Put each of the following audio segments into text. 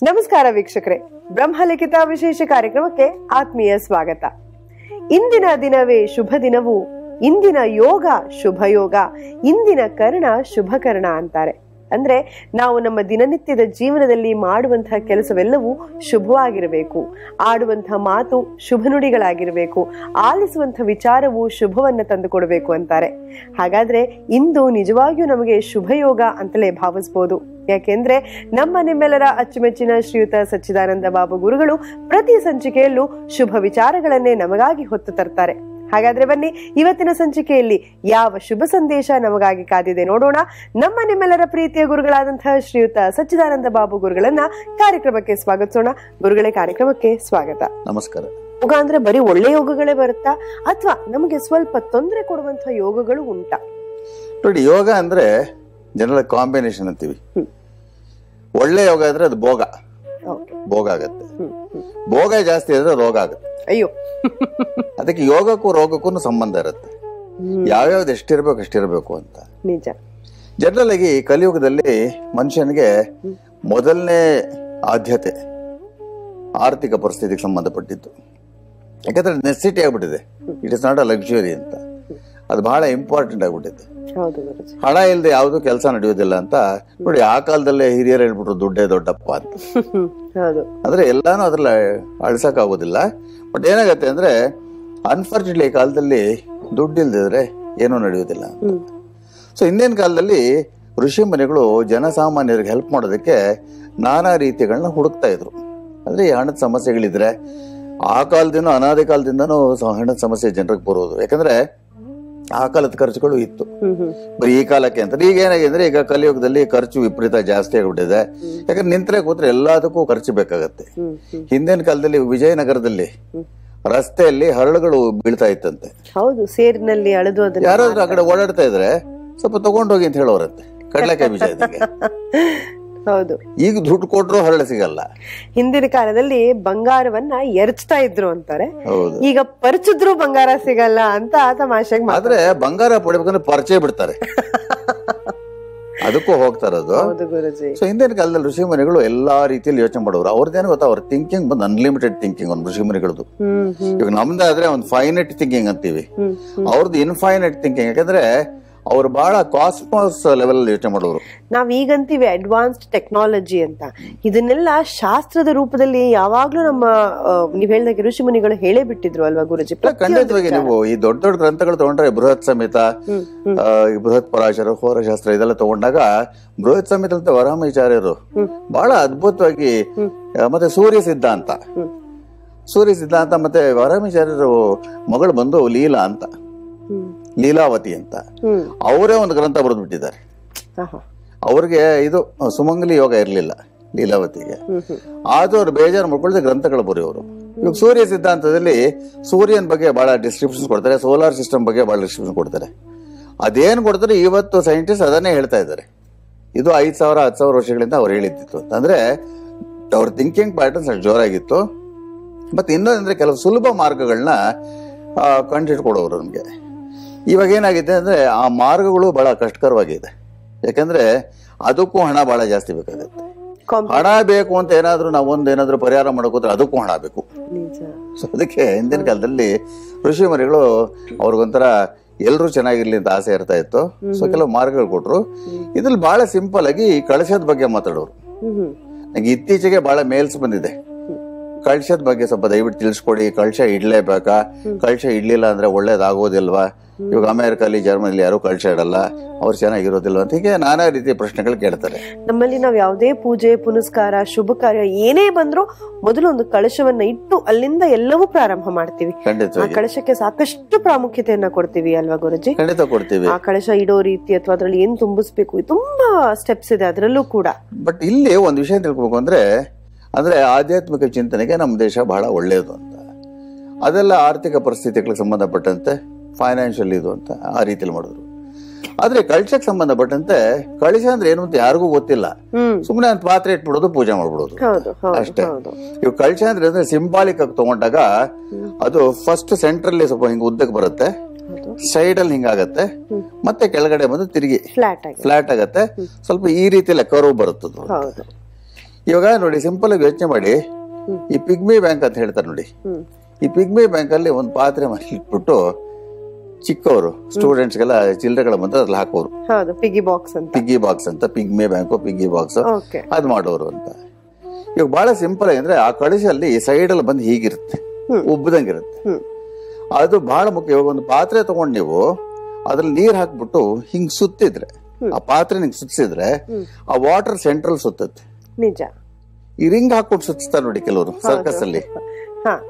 ನಮಸ್ಕಾರ ವೀಕ್ಷಕರೇ, ಬ್ರಹ್ಮಲಿಖಿತ ವಿಶೇಷ ಕಾರ್ಯಕ್ರಮಕ್ಕೆ ಆತ್ಮೀಯ ಸ್ವಾಗತ. ಇಂದಿನ ದಿನವೇ ಶುಭ ದಿನವು, ಇಂದಿನ ಯೋಗ ಶುಭ ಯೋಗ, ಇಂದಿನ ಕರ್ಣ ಶುಭ ಕರ್ಣ ಅಂತಾರೆ. ಅಂದ್ರೆ ನಾವು ನಮ್ಮ ದಿನನಿತ್ಯದ ಜೀವನದಲ್ಲಿ ಮಾಡುವಂತಹ ಕೆಲಸವೆಲ್ಲವೂ ಶುಭವಾಗಿರಬೇಕು, ಆಡುವಂತಹ ಮಾತು ಶುಭ ನುಡಿಗಳಾಗಿರಬೇಕು, ಆಲಿಸುವಂತಹ ವಿಚಾರವು ಶುಭವನ್ನ ತಂದುಕೊಡಬೇಕು ಅಂತಾರೆ. ಹಾಗಾದ್ರೆ ಇಂದು ನಿಜವಾಗಿಯೂ ನಮಗೆ ಶುಭ ಯೋಗ ಅಂತಲೇ ಭಾವಿಸಬಹುದು. ಯಾಕೆಂದ್ರೆ ನಿಮ್ಮೆಲ್ಲರ ಅಚ್ಚುಮೆಚ್ಚಿನ ಶ್ರೀಯುತ ಸಚ್ಚಿದಾನಂದ ಬಾಬು ಗುರುಗಳು ಪ್ರತಿ ಸಂಚಿಕೆಯಲ್ಲೂ ಶುಭ ವಿಚಾರಗಳನ್ನೇ ನಮಗಾಗಿ ಹೊತ್ತು ತರ್ತಾರೆ. ಹಾಗಾದ್ರೆ ಬನ್ನಿ, ಇವತ್ತಿನ ಸಂಚಿಕೆಯಲ್ಲಿ ಯಾವ ಶುಭ ಸಂದೇಶ ನಮಗಾಗಿ ಕಾದಿದೆ ನೋಡೋಣ. ನಿಮ್ಮೆಲ್ಲರ ಪ್ರೀತಿಯ ಗುರುಗಳಾದಂತಹ ಶ್ರೀಯುತ ಸಚ್ಚಿದಾನಂದ ಬಾಬು ಗುರುಗಳನ್ನ ಕಾರ್ಯಕ್ರಮಕ್ಕೆ ಸ್ವಾಗತಿಸೋಣ. ಗುರುಗಳೇ, ಕಾರ್ಯಕ್ರಮಕ್ಕೆ ಸ್ವಾಗತ. ನಮಸ್ಕಾರ. ಯೋಗ ಅಂದ್ರೆ ಬರೀ ಒಳ್ಳೆ ಯೋಗಗಳೇ ಬರುತ್ತಾ, ಅಥವಾ ನಮಗೆ ಸ್ವಲ್ಪ ತೊಂದರೆ ಕೊಡುವಂತಹ ಯೋಗಗಳು ಉಂಟಾ? ನೋಡಿ, ಯೋಗ ಅಂದ್ರೆ ಜನರಲ್ ಕಾಂಬಿನೇಷನ್ ಅಂತೀವಿ. ಒಳ್ಳೆ ಯೋಗ ಅಂದ್ರೆ ಅದು ಭೋಗ ಆಗತ್ತೆ. ಭೋಗ ಜಾಸ್ತಿ ಆದ್ರೆ ರೋಗ ಆಗುತ್ತೆ. ಅಯ್ಯೋ, ಅದಕ್ಕೆ ಯೋಗಕ್ಕೂ ರೋಗಕ್ಕೂ ಸಂಬಂಧ ಇರುತ್ತೆ. ಯಾವ್ಯಾವ್ದು ಎಷ್ಟಿರ್ಬೇಕು ಅಂತ. ನಿಜ. ಜನರಲ್ ಆಗಿ ಕಲಿಯುಗದಲ್ಲಿ ಮನುಷ್ಯನಿಗೆ ಮೊದಲನೇ ಆದ್ಯತೆ ಆರ್ಥಿಕ ಪರಿಸ್ಥಿತಿಗೆ ಸಂಬಂಧಪಟ್ಟಿದ್ದು. ಯಾಕಂದ್ರೆ ನೆಸೆಸಿಟಿ ಆಗ್ಬಿಟ್ಟಿದೆ. It is not a luxury ಅಂತ. ಅದು ಬಹಳ ಇಂಪಾರ್ಟೆಂಟ್ ಆಗ್ಬಿಟ್ಟಿದೆ. ಹಣ ಇಲ್ಲದೆ ಯಾವ್ದು ಕೆಲಸ ನಡೆಯೋದಿಲ್ಲ ಅಂತ. ನೋಡಿ, ಆ ಕಾಲದಲ್ಲೇ ಹಿರಿಯರು ಹೇಳ್ಬಿಟ್ರು, ದುಡ್ಡೇ ದೊಡ್ಡಪ್ಪ ಅಂತ. ಅಂದ್ರೆ ಎಲ್ಲಾನು ಅದ್ರಲ್ಲಿ ಅಳಿಸಕ್ ಆಗೋದಿಲ್ಲ. ಬಟ್ ಏನಾಗತ್ತೆ ಅಂದ್ರೆ, ಅನ್ಫಾರ್ಚುನೇಟ್ಲಿ ಈ ಕಾಲದಲ್ಲಿ ದುಡ್ಡು ಇಲ್ದಿದ್ರೆ ಏನೂ ನಡೆಯೋದಿಲ್ಲ. ಸೊ ಹಿಂದಿನ ಕಾಲದಲ್ಲಿ ಋಷಿ ಮುನಿಗಳು ಜನಸಾಮಾನ್ಯರಿಗೆ ಹೆಲ್ಪ್ ಮಾಡೋದಕ್ಕೆ ನಾನಾ ರೀತಿಗಳನ್ನ ಹುಡುಕ್ತಾ ಇದ್ರು. ಅಂದ್ರೆ ಈ ಹಣದ ಸಮಸ್ಯೆಗಳಿದ್ರೆ ಆ ಕಾಲದಿಂದ, ಅನಾದಿ ಕಾಲದಿಂದನೂ ಹಣದ ಸಮಸ್ಯೆ ಜನರಿಗೆ ಬರೋದು. ಯಾಕಂದ್ರೆ ಆ ಕಾಲದ ಖರ್ಚುಗಳು ಇತ್ತು, ಬರೀ ಈ ಕಾಲಕ್ಕೆ ಅಂತ. ಈಗ ಏನಾಗಿದೆ ಅಂದ್ರೆ, ಈಗ ಕಲಿಯುಗದಲ್ಲಿ ಖರ್ಚು ವಿಪರೀತ ಜಾಸ್ತಿ ಆಗ್ಬಿಟ್ಟಿದೆ. ಯಾಕಂದ್ರೆ ನಿಂತ್ರೆ ಕೂತ್ರೆ ಎಲ್ಲದಕ್ಕೂ ಖರ್ಚು ಬೇಕಾಗತ್ತೆ. ಹಿಂದಿನ ಕಾಲದಲ್ಲಿ ವಿಜಯನಗರದಲ್ಲಿ ರಸ್ತೆಯಲ್ಲಿ ಹರಳುಗಳು ಬೀಳ್ತಾ ಇತ್ತಂತೆ. ಹೌದು, ಸೇರಿನಲ್ಲಿ ಅಳೆದು ಯಾರಾದ್ರೂ ಆ ಕಡೆ ಓಡಾಡ್ತಾ ಇದ್ರೆ ಸ್ವಲ್ಪ ತಗೊಂಡೋಗಿ ಅಂತ ಹೇಳೋರಂತೆ, ಕಡ್ಲೆಕಾಯಿ ಬೀಜ ಇದಕ್ಕೆ. ಹೌದು, ಈಗ ದುಡ್ಡು ಕೊಟ್ರು ಹರಳು ಸಿಗಲ್ಲ. ಹಿಂದಿನ ಕಾಲದಲ್ಲಿ ಬಂಗಾರವನ್ನ ಎರಚ್ತಾ ಇದ್ರು ಅಂತಾರೆ. ಹೌದು, ಈಗ ಪರಿಚಿದ್ರು ಬಂಗಾರ ಸಿಗಲ್ಲ ಅಂತ ತಮಾಷೆಗೆ. ಆದ್ರೆ ಬಂಗಾರ ಪಡಿಬೇಕಂದ್ರೆ ಪರಿಚಯ ಬಿಡ್ತಾರೆ, ಅದಕ್ಕೂ ಹೋಗ್ತಾರದು. ಸೊ ಹಿಂದಿನ ಕಾಲದಲ್ಲಿ ಋಷಿ ಮುನಿಗಳು ಎಲ್ಲಾ ರೀತಿಯಲ್ಲಿ ಯೋಚನೆ ಮಾಡೋರು. ಅವ್ರದ್ದೇನು ಗೊತ್ತಾ, ಅವ್ರ ಥಿಂಕಿಂಗ್ ಬಂದು ಅನ್ಲಿಮಿಟೆಡ್ ಥಿಂಕಿಂಗ್. ಒಂದು ಋಷಿ ಮುನಿಗಳದ್ದು. ಇವಾಗ ನಮ್ದಾದ್ರೆ ಒಂದು ಫೈನೈಟ್ ಥಿಂಕಿಂಗ್ ಅಂತೀವಿ, ಅವ್ರದ್ದು ಇನ್ಫೈನೈಟ್ ಥಿಂಕಿಂಗ್. ಯಾಕಂದ್ರೆ ಅವ್ರು ಬಹಳ ಕಾಸ್ಮಾಸ್ ಲೆವೆಲ್ ಯೋಚನೆ ಮಾಡೋರು. ನಾವ್ ಈಗಂತೀವಿ ಅಡ್ವಾನ್ಸ್ಡ್ ಟೆಕ್ನಾಲಜಿ ಅಂತ. ಇದನ್ನೆಲ್ಲ ಶಾಸ್ತ್ರದ ರೂಪದಲ್ಲಿ ಯಾವಾಗ್ಲೂ ನಮ್ಮ ನೀವ್ ಹೇಳಿದಾಗೆ ಋಷಿ ಮುನಿಗಳು ಹೇಳೇ ಬಿಟ್ಟಿದ್ರು ಅಲ್ವಾ ಗುರುಜಿ? ಖಂಡಿತವಾಗಿ. ನೀವು ಈ ದೊಡ್ಡ ದೊಡ್ಡ ಗ್ರಂಥಗಳು ತಗೊಂಡ್ರೆ, ಬೃಹತ್ ಸಂಹಿತ, ಬೃಹತ್ ಪರಾಶರ, ಹೋರಶಾಸ್ತ್ರ ಇದೆಲ್ಲ ತಗೊಂಡಾಗ, ಬೃಹತ್ ಸಂಹಿತ ಅಂತ ವರಾಹಮಿಚಾರ್ಯರು ಬಹಳ ಅದ್ಭುತವಾಗಿ, ಮತ್ತೆ ಸೂರ್ಯ ಸಿದ್ಧಾಂತ ಮತ್ತೆ ವರಾಹಮಿಚಾರ್ಯರು ಮಗಳು ಬಂದು ಲೀಲಾ ಅಂತ, ಲೀಲಾವತಿ ಅಂತ, ಅವರೇ ಒಂದು ಗ್ರಂಥ ಬರೆದು ಬಿಟ್ಟಿದ್ದಾರೆ. ಅವ್ರಿಗೆ ಇದು ಸುಮಂಗಲಿ ಯೋಗ ಇರ್ಲಿಲ್ಲ ಲೀಲಾವತಿಗೆ, ಆದ್ರೂ ಅವ್ರು ಬೇಜಾರು ಮಾಡ್ಕೊಳ್ಳದೆ ಗ್ರಂಥಗಳು ಬರೆಯೋರು. ಇವಾಗ ಸೂರ್ಯ ಸಿದ್ಧಾಂತದಲ್ಲಿ ಸೂರ್ಯನ ಬಗ್ಗೆ ಬಹಳ ಡಿಸ್ಕ್ರಿಪ್ಷನ್ ಕೊಡ್ತಾರೆ, ಸೋಲಾರ್ ಸಿಸ್ಟಮ್ ಬಗ್ಗೆ ಬಹಳ ಡಿಸ್ಕ್ರಿಪ್ಷನ್ ಕೊಡ್ತಾರೆ. ಅದೇನ್ ಕೊಡ್ತಾರೆ ಇವತ್ತು ಸೈಂಟಿಸ್ಟ್ ಅದನ್ನೇ ಹೇಳ್ತಾ ಇದ್ದಾರೆ. ಇದು 5,000-10,000 ವರ್ಷಗಳಿಂದ ಅವ್ರು ಹೇಳಿದ್ದಿತ್ತು. ಅಂದ್ರೆ ಅವ್ರ ಥಿಂಕಿಂಗ್ ಪ್ಯಾಟರ್ನ್ಸ್ ಅಷ್ಟು ಜೋರಾಗಿತ್ತು. ಮತ್ತೆ ಇನ್ನೊಂದಂದ್ರೆ, ಕೆಲವು ಸುಲಭ ಮಾರ್ಗಗಳನ್ನ ಕಂಡುಹಿಡ್ಕೊಡೋರು ನಮ್ಗೆ. ಇವಾಗ ಏನಾಗಿದೆ ಅಂದ್ರೆ, ಆ ಮಾರ್ಗಗಳು ಬಹಳ ಕಷ್ಟಕರವಾಗಿದೆ. ಯಾಕಂದ್ರೆ ಅದಕ್ಕೂ ಹಣ ಬಹಳ ಜಾಸ್ತಿ ಬೇಕಾಗುತ್ತೆ. ಹಣ ಬೇಕು ಅಂತ ನಾವು ಏನಾದ್ರೂ ಪರಿಹಾರ ಮಾಡೋಕೋದ್ರೆ ಅದಕ್ಕೂ ಹಣ ಬೇಕು. ಸೊ ಅದಕ್ಕೆ ಹಿಂದಿನ ಕಾಲದಲ್ಲಿ ಋಷಿ ಮುನಿಗಳು ಅವ್ರಿಗೊಂಥರ ಎಲ್ರೂ ಚೆನ್ನಾಗಿರ್ಲಿ ಅಂತ ಆಸೆ ಇರ್ತಾ ಇತ್ತು. ಸೊ ಕೆಲವು ಮಾರ್ಗಗಳು ಕೊಟ್ರು. ಇದ್ರಲ್ಲಿ ಬಹಳ ಸಿಂಪಲ್ ಆಗಿ ಕಳಶದ ಬಗ್ಗೆ ಮಾತಾಡೋರು. ನಂಗೆ ಇತ್ತೀಚೆಗೆ ಬಹಳ ಮೇಲ್ಸ್ ಬಂದಿದೆ, ಕಳಶದ ಬಗ್ಗೆ ಸ್ವಲ್ಪ ದಯವಿಟ್ಟು ತಿಳಿಸ್ಕೊಡಿ. ಕಳಶ ಇಡ್ಲೇಬೇಕಾ? ಕಳಶ ಇಡ್ಲಿಲ್ಲ ಅಂದ್ರೆ ಒಳ್ಳೇದಾಗೋದಿಲ್ವಾ? ಇವಾಗ ಅಮೆರಿಕಲ್ಲಿ, ಜರ್ಮನಿಲಿ ಯಾರು ಕಳಶ ಇಡಲ್ಲ, ಅವ್ರು ಚೆನ್ನಾಗಿರೋದಿಲ್ವ ಅಂತ ಹೀಗೆ ನಾನಾ ರೀತಿಯ ಪ್ರಶ್ನೆಗಳು ಕೇಳ್ತಾರೆ. ನಮ್ಮಲ್ಲಿ ನಾವು ಯಾವುದೇ ಪೂಜೆ ಪುನಸ್ಕಾರ ಶುಭ ಕಾರ್ಯ ಏನೇ ಬಂದ್ರು ಮೊದಲು ಒಂದು ಕಳಶವನ್ನ ಇಟ್ಟು ಅಲ್ಲಿಂದ ಎಲ್ಲವೂ ಪ್ರಾರಂಭ ಮಾಡ್ತೀವಿ. ಆ ಕಳಶಕ್ಕೆ ಸಾಕಷ್ಟು ಪ್ರಾಮುಖ್ಯತೆಯನ್ನ ಕೊಡ್ತೀವಿ ಅಲ್ವಾ ಗುರುಜಿ? ಖಂಡಿತ ಕೊಡ್ತೀವಿ. ಆ ಕಳಶ ಇಡೋ ರೀತಿ ಅಥವಾ ಅದ್ರಲ್ಲಿ ಏನ್ ತುಂಬಿಸ್ಬೇಕು, ತುಂಬಾ ಸ್ಟೆಪ್ಸ್ ಇದೆ ಅದರಲ್ಲೂ ಕೂಡ. ಬಟ್ ಇಲ್ಲಿ ಒಂದು ವಿಷಯ ತಿಳ್ಕೊಬೇಕು ಅಂದ್ರೆ ಆಧ್ಯಾತ್ಮಿಕ ಚಿಂತನೆಗೆ ನಮ್ಮ ದೇಶ ಬಹಳ ಒಳ್ಳೆಯದು ಅಂತ. ಅದೆಲ್ಲ ಆರ್ಥಿಕ ಪರಿಸ್ಥಿತಿಗಳಿಗೆ ಸಂಬಂಧಪಟ್ಟಂತೆ, ಫೈನಾನ್ಷಿಯಲ್ ಇದು ಅಂತ ಆ ರೀತಿಯಲ್ಲಿ ಮಾಡಿದ್ರು. ಆದ್ರೆ ಕಳಶಕ್ಕೆ ಸಂಬಂಧಪಟ್ಟಂತೆ ಕಳಶ ಅಂದ್ರೆ ಏನು ಅಂತ ಯಾರಿಗೂ ಗೊತ್ತಿಲ್ಲ. ಸುಮ್ಮನೆ ಒಂದು ಪಾತ್ರೆ ಇಟ್ಬಿಡೋದು, ಪೂಜೆ ಮಾಡ್ಬಿಡೋದು ಅಷ್ಟೇ. ಇವ್ ಕಳಶ ಅಂದ್ರೆ ಸಿಂಬಾಲಿಕ್ ಆಗಿ ತಗೊಂಡಾಗ ಅದು ಫಸ್ಟ್ ಸೆಂಟ್ರಲ್ಲಿ ಸ್ವಲ್ಪ ಹಿಂಗ್ ಉದ್ದಕ್ಕೆ ಬರುತ್ತೆ, ಸೈಡ್ ಅಲ್ಲಿ ಹಿಂಗಾಗತ್ತೆ, ಮತ್ತೆ ಕೆಳಗಡೆ ಬಂದು ತಿರುಗಿ ಫ್ಲಾಟ್ ಆಗತ್ತೆ, ಸ್ವಲ್ಪ ಈ ರೀತಿಯಲ್ಲಿ ಕರ್ವ್ ಬರುತ್ತದೆ. ಇವಾಗ ನೋಡಿ, ಸಿಂಪಲ್ ಆಗಿ ಯೋಚನೆ ಮಾಡಿ, ಈ ಪಿಗ್ಮಿ ಬ್ಯಾಂಕ್ ಅಂತ ಹೇಳ್ತಾರೆ ನೋಡಿ, ಈ ಪಿಗ್ಮಿ ಬ್ಯಾಂಕ್ ಅಲ್ಲಿ ಒಂದು ಪಾತ್ರೆ ಮಾಡಿ ಇಟ್ಬಿಟ್ಟು ಚಿಕ್ಕವರು ಸ್ಟೂಡೆಂಟ್ಸ್ಗೆಲ್ಲ ಚಿಲ್ಲರೆಗಳ ಬಂದ್ರೆ ಅದ್ರಲ್ಲಿ ಹಾಕೋರು, ಪಿಗ್ಗಿ ಬಾಕ್ಸ್ ಅಂತ, ಪಿಗ್ಮಿ ಬ್ಯಾಂಕ್ ಪಿಗ್ಗಿ ಬಾಕ್ಸ್ ಅದ್ ಮಾಡೋರು ಅಂತ. ಇವಾಗ ಬಹಳ ಸಿಂಪಲ್ ಅಂದ್ರೆ ಆ ಕಳಶಲ್ಲಿ ಸೈಡ್ ಅಲ್ಲಿ ಬಂದು ಹೀಗಿರುತ್ತೆ, ಉಬ್ಬದಂಗಿರುತ್ತೆ. ಅದು ಬಹಳ ಮುಖ್ಯ. ಇವಾಗ ಒಂದು ಪಾತ್ರೆ ತಗೊಂಡ್ ನೀವು ಅದ್ರಲ್ಲಿ ನೀರ್ ಹಾಕ್ಬಿಟ್ಟು ಹಿಂಗ್ ಸುತ್ತಿದ್ರೆ, ಆ ಪಾತ್ರೆ ಹಿಂಗ್ ಸುತ್ತಿಸಿದ್ರೆ ಆ ವಾಟರ್ ಸೆಂಟ್ರಲ್ ಸುತ್ತತ್ತೆ. ನಿಜ. ಈ ರಿಂಗ್ ಹಾಕ್ಬಿಟ್ಟು ಸುತ್ತಿಸ್ತಾರೆ ನೋಡಿ ಕೆಲವರು ಸರ್ಕಸ್ ಅಲ್ಲಿ,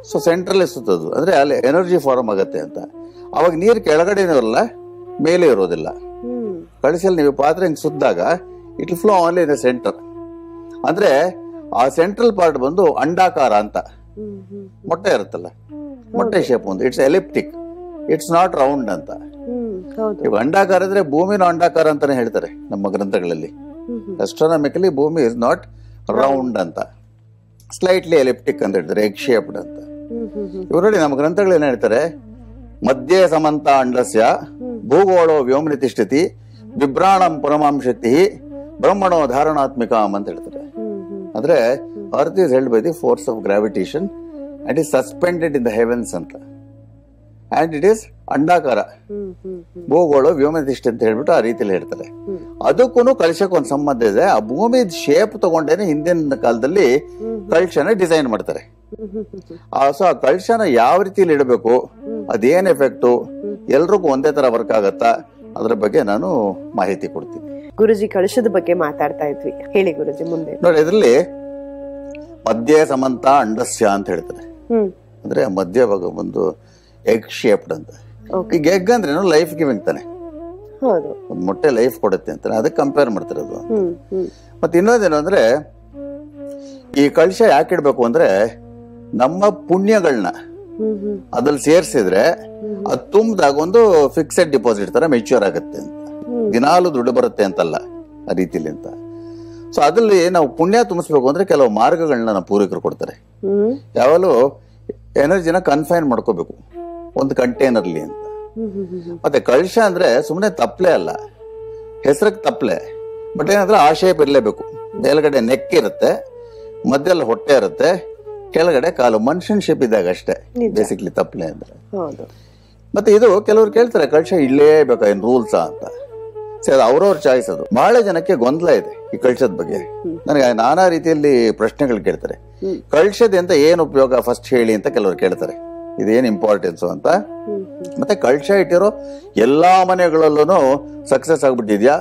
ಸೊ ಸೆಂಟ್ರಲ್ ಸುತ್ತದು ಅಂದ್ರೆ ಅಲ್ಲಿ ಎನರ್ಜಿ ಫಾರ್ಮ್ ಆಗತ್ತೆ ಅಂತ. ಅವಾಗ ನೀರ್ ಕೆಳಗಡೆ ಇರಲ್ಲ, ಮೇಲೆ ಇರೋದಿಲ್ಲ. ಕಳಶಲ್ಲಿ ನೀವು ಪಾತ್ರೆ ಹಿಂಗ್ ಸುತ್ತಿದಾಗ it flow only in the centre. ಅಂದ್ರೆ ಆ ಸೆಂಟ್ರಲ್ ಪಾರ್ಟ್ ಬಂದು ಅಂಡಾಕಾರ ಅಂತ, ಮೊಟ್ಟೆ ಇರುತ್ತಲ್ಲ, ಮೊಟ್ಟೆ ಶೇಪ್ ಒಂದು, it's elliptic, it's not round ಅಂತ. ಇವಾಗ ಅಂಡಾಕಾರ ಇದ್ರೆ ಭೂಮಿನ ಅಂಡಾಕಾರ ಅಂತಾನೆ ಹೇಳ್ತಾರೆ ನಮ್ಮ ಗ್ರಂಥಗಳಲ್ಲಿ. ಅಸ್ಟ್ರಾನಮಿಕಲಿ ಭೂಮಿ ಇಸ್ ನಾಟ್ ರೌಂಡ್ ಅಂತ, ಸ್ಲೈಟ್ಲಿ ಎಲಿಪ್ಟಿಕ್ ಅಂತ ಹೇಳ್ತಾರೆ, ಎಗ್ ಶೇಪ್ಡ್ ಅಂತ. ಇವ್ರು ನೋಡಿ ನಮ್ಮ ಗ್ರಂಥಗಳು ಏನ್ ಹೇಳ್ತಾರೆ, ಮಧ್ಯೆ ಸಮಂತ ಅಂಡಸ್ಯ ಭೂಗೋಳೋ ವ್ಯೋಮ್ನಿ ತಿಷ್ಠತಿ ಬಿಭ್ರಾಣಂ ಪರಮಾಂ ಶಕ್ತಿ ಬ್ರಹ್ಮಣೋ ಧಾರಣಾತ್ಮಿಕಾಂ ಅಂತ ಹೇಳ್ತಾರೆ. ಅಂದ್ರೆ earth is held by the force of gravitation and is suspended in the heavens ಅಂತ, ಅಂಡ್ ಇಟ್ ಈಸ್ ಅಂಡಾಕಾರ, ಭೂಗೋಳ ವ್ಯೋಮತಿಷ್ಠ ಅಂತ ಹೇಳ್ಬಿಟ್ಟು ಆ ರೀತಿಯಲ್ಲಿ ಹೇಳ್ತಾರೆ. ಅದಕ್ಕೂ ಕಳಶಕ್ಕೆ ಒಂದು ಸಂಬಂಧ ಇದೆ. ಆ ಭೂಮಿ ಶೇಪ್ ತಗೊಂಡೇನೆ ಹಿಂದಿನ ಕಾಲದಲ್ಲಿ ಕಳಶನ ಡಿಸೈನ್ ಮಾಡ್ತಾರೆ. ಸೊ ಆ ಕಳಶನ ಯಾವ ರೀತಿಯಲ್ಲಿ ಇಡಬೇಕು, ಅದೇನ್ ಎಫೆಕ್ಟು, ಎಲ್ರಿಗೂ ಒಂದೇ ತರ ವರ್ಕ್ ಆಗತ್ತಾ, ಅದ್ರ ಬಗ್ಗೆ ನಾನು ಮಾಹಿತಿ ಕೊಡ್ತೀನಿ. ಗುರುಜಿ, ಕಳಶದ ಬಗ್ಗೆ ಮಾತಾಡ್ತಾ ಇದ್ವಿ, ಹೇಳಿ ಗುರುಜಿ ಮುಂದೆ. ನೋಡಿ, ಇದರಲ್ಲಿ ಮಧ್ಯ ಸಮಂತ ಅಂಡಸ್ಯ ಅಂತ ಹೇಳ್ತಾರೆ. ಅಂದ್ರೆ ಮಧ್ಯ ಭಾಗ ಒಂದು ಎಗ್ ಶೇಪ್ಡ್ ಅಂತ. ಈಗ ಎಗ್ ಅಂದ್ರೆ ಲೈಫ್ ಗಿವಿಂಗ್ ತಾನೆ, ಒಂದು ಮೊಟ್ಟೆ ಲೈಫ್ ಕೊಡುತ್ತೆ ಅಂತ, ಅದಕ್ಕೆ ಕಂಪೇರ್ ಮಾಡ್ತಾರೆ ಅದು. ಮತ್ತೆ ಇನ್ನೊಂದೇನು ಅಂದ್ರೆ, ಈ ಕಳಶ ಯಾಕೆ ಇಡ್ಬೇಕು ಅಂದ್ರೆ, ನಮ್ಮ ಪುಣ್ಯಗಳನ್ನ ಅದ್ರಲ್ಲಿ ಸೇರ್ಸಿದ್ರೆ ಅದು ತುಂಬಿದಾಗ ಒಂದು ಫಿಕ್ಸೆಡ್ ಡಿಪಾಸಿಟ್ ತರ ಮೆಚ್ಯೂರ್ ಆಗುತ್ತೆ ಅಂತ, ದಿನಾಲು ದುಡ್ಡು ಬರುತ್ತೆ ಅಂತಲ್ಲ, ಆ ರೀತಿಲಿ ಅಂತ. ಸೊ ಅದ್ರಲ್ಲಿ ನಾವು ಪುಣ್ಯ ತುಂಬಿಸ್ಬೇಕು ಅಂದ್ರೆ ಕೆಲವು ಮಾರ್ಗಗಳನ್ನ ನಮ್ಮ ಪೂರ್ವಿಕರು ಕೊಡ್ತಾರೆ. ಯಾವಾಗಲೂ ಎನರ್ಜಿನ ಕನ್ಫೈನ್ ಮಾಡ್ಕೋಬೇಕು ಒಂದು ಕಂಟೈನರ್ಲಿ ಅಂತ. ಮತ್ತೆ ಕಳಶ ಅಂದ್ರೆ ಸುಮ್ಮನೆ ತಪ್ಲೆ ಅಲ್ಲ, ಹೆಸರಿಗೆ ತಪ್ಲೆ, ಬಟ್ ಏನಂದ್ರೆ ಆ ಶೇಪ್ ಇರಲೇಬೇಕು. ಮೇಲ್ಗಡೆ ನೆಕ್ ಇರುತ್ತೆ, ಮಧ್ಯದಲ್ಲಿ ಹೊಟ್ಟೆ ಇರುತ್ತೆ, ಕೆಳಗಡೆ ಕಾಲು, ಮನುಷ್ಯನ್ ಶೇಪ್ ಇದ್ದಾಗ ಅಷ್ಟೇ ಬೇಸಿಕ್ಲಿ ತಪ್ಲೆ ಅಂದ್ರೆ. ಮತ್ತೆ ಇದು ಕೆಲವ್ರು ಕೇಳ್ತಾರೆ, ಕಳಶ ಇಡ್ಲೇಬೇಕಾ, ಏನ್ ರೂಲ್ಸಾ ಅಂತ. ಅದು ಅವ್ರವ್ರ ಚಾಯ್ಸ್. ಅದು ಬಹಳ ಜನಕ್ಕೆ ಗೊಂದಲ ಇದೆ ಈ ಕಳಶದ ಬಗ್ಗೆ. ನನಗೆ ನಾನಾ ರೀತಿಯಲ್ಲಿ ಪ್ರಶ್ನೆಗಳು ಕೇಳ್ತಾರೆ. ಕಳಶದಿಂದ ಏನ್ ಉಪಯೋಗ ಫಸ್ಟ್ ಹೇಳಿ ಅಂತ ಕೆಲವರು ಕೇಳ್ತಾರೆ, ಇದೇನ್ ಇಂಪಾರ್ಟೆನ್ಸ್ ಅಂತ. ಮತ್ತೆ ಕಳಶ ಇಟ್ಟಿರೋ ಎಲ್ಲಾ ಮನೆಗಳಲ್ಲೂ ಸಕ್ಸಸ್ ಆಗ್ಬಿಟ್ಟಿದ್ಯಾ,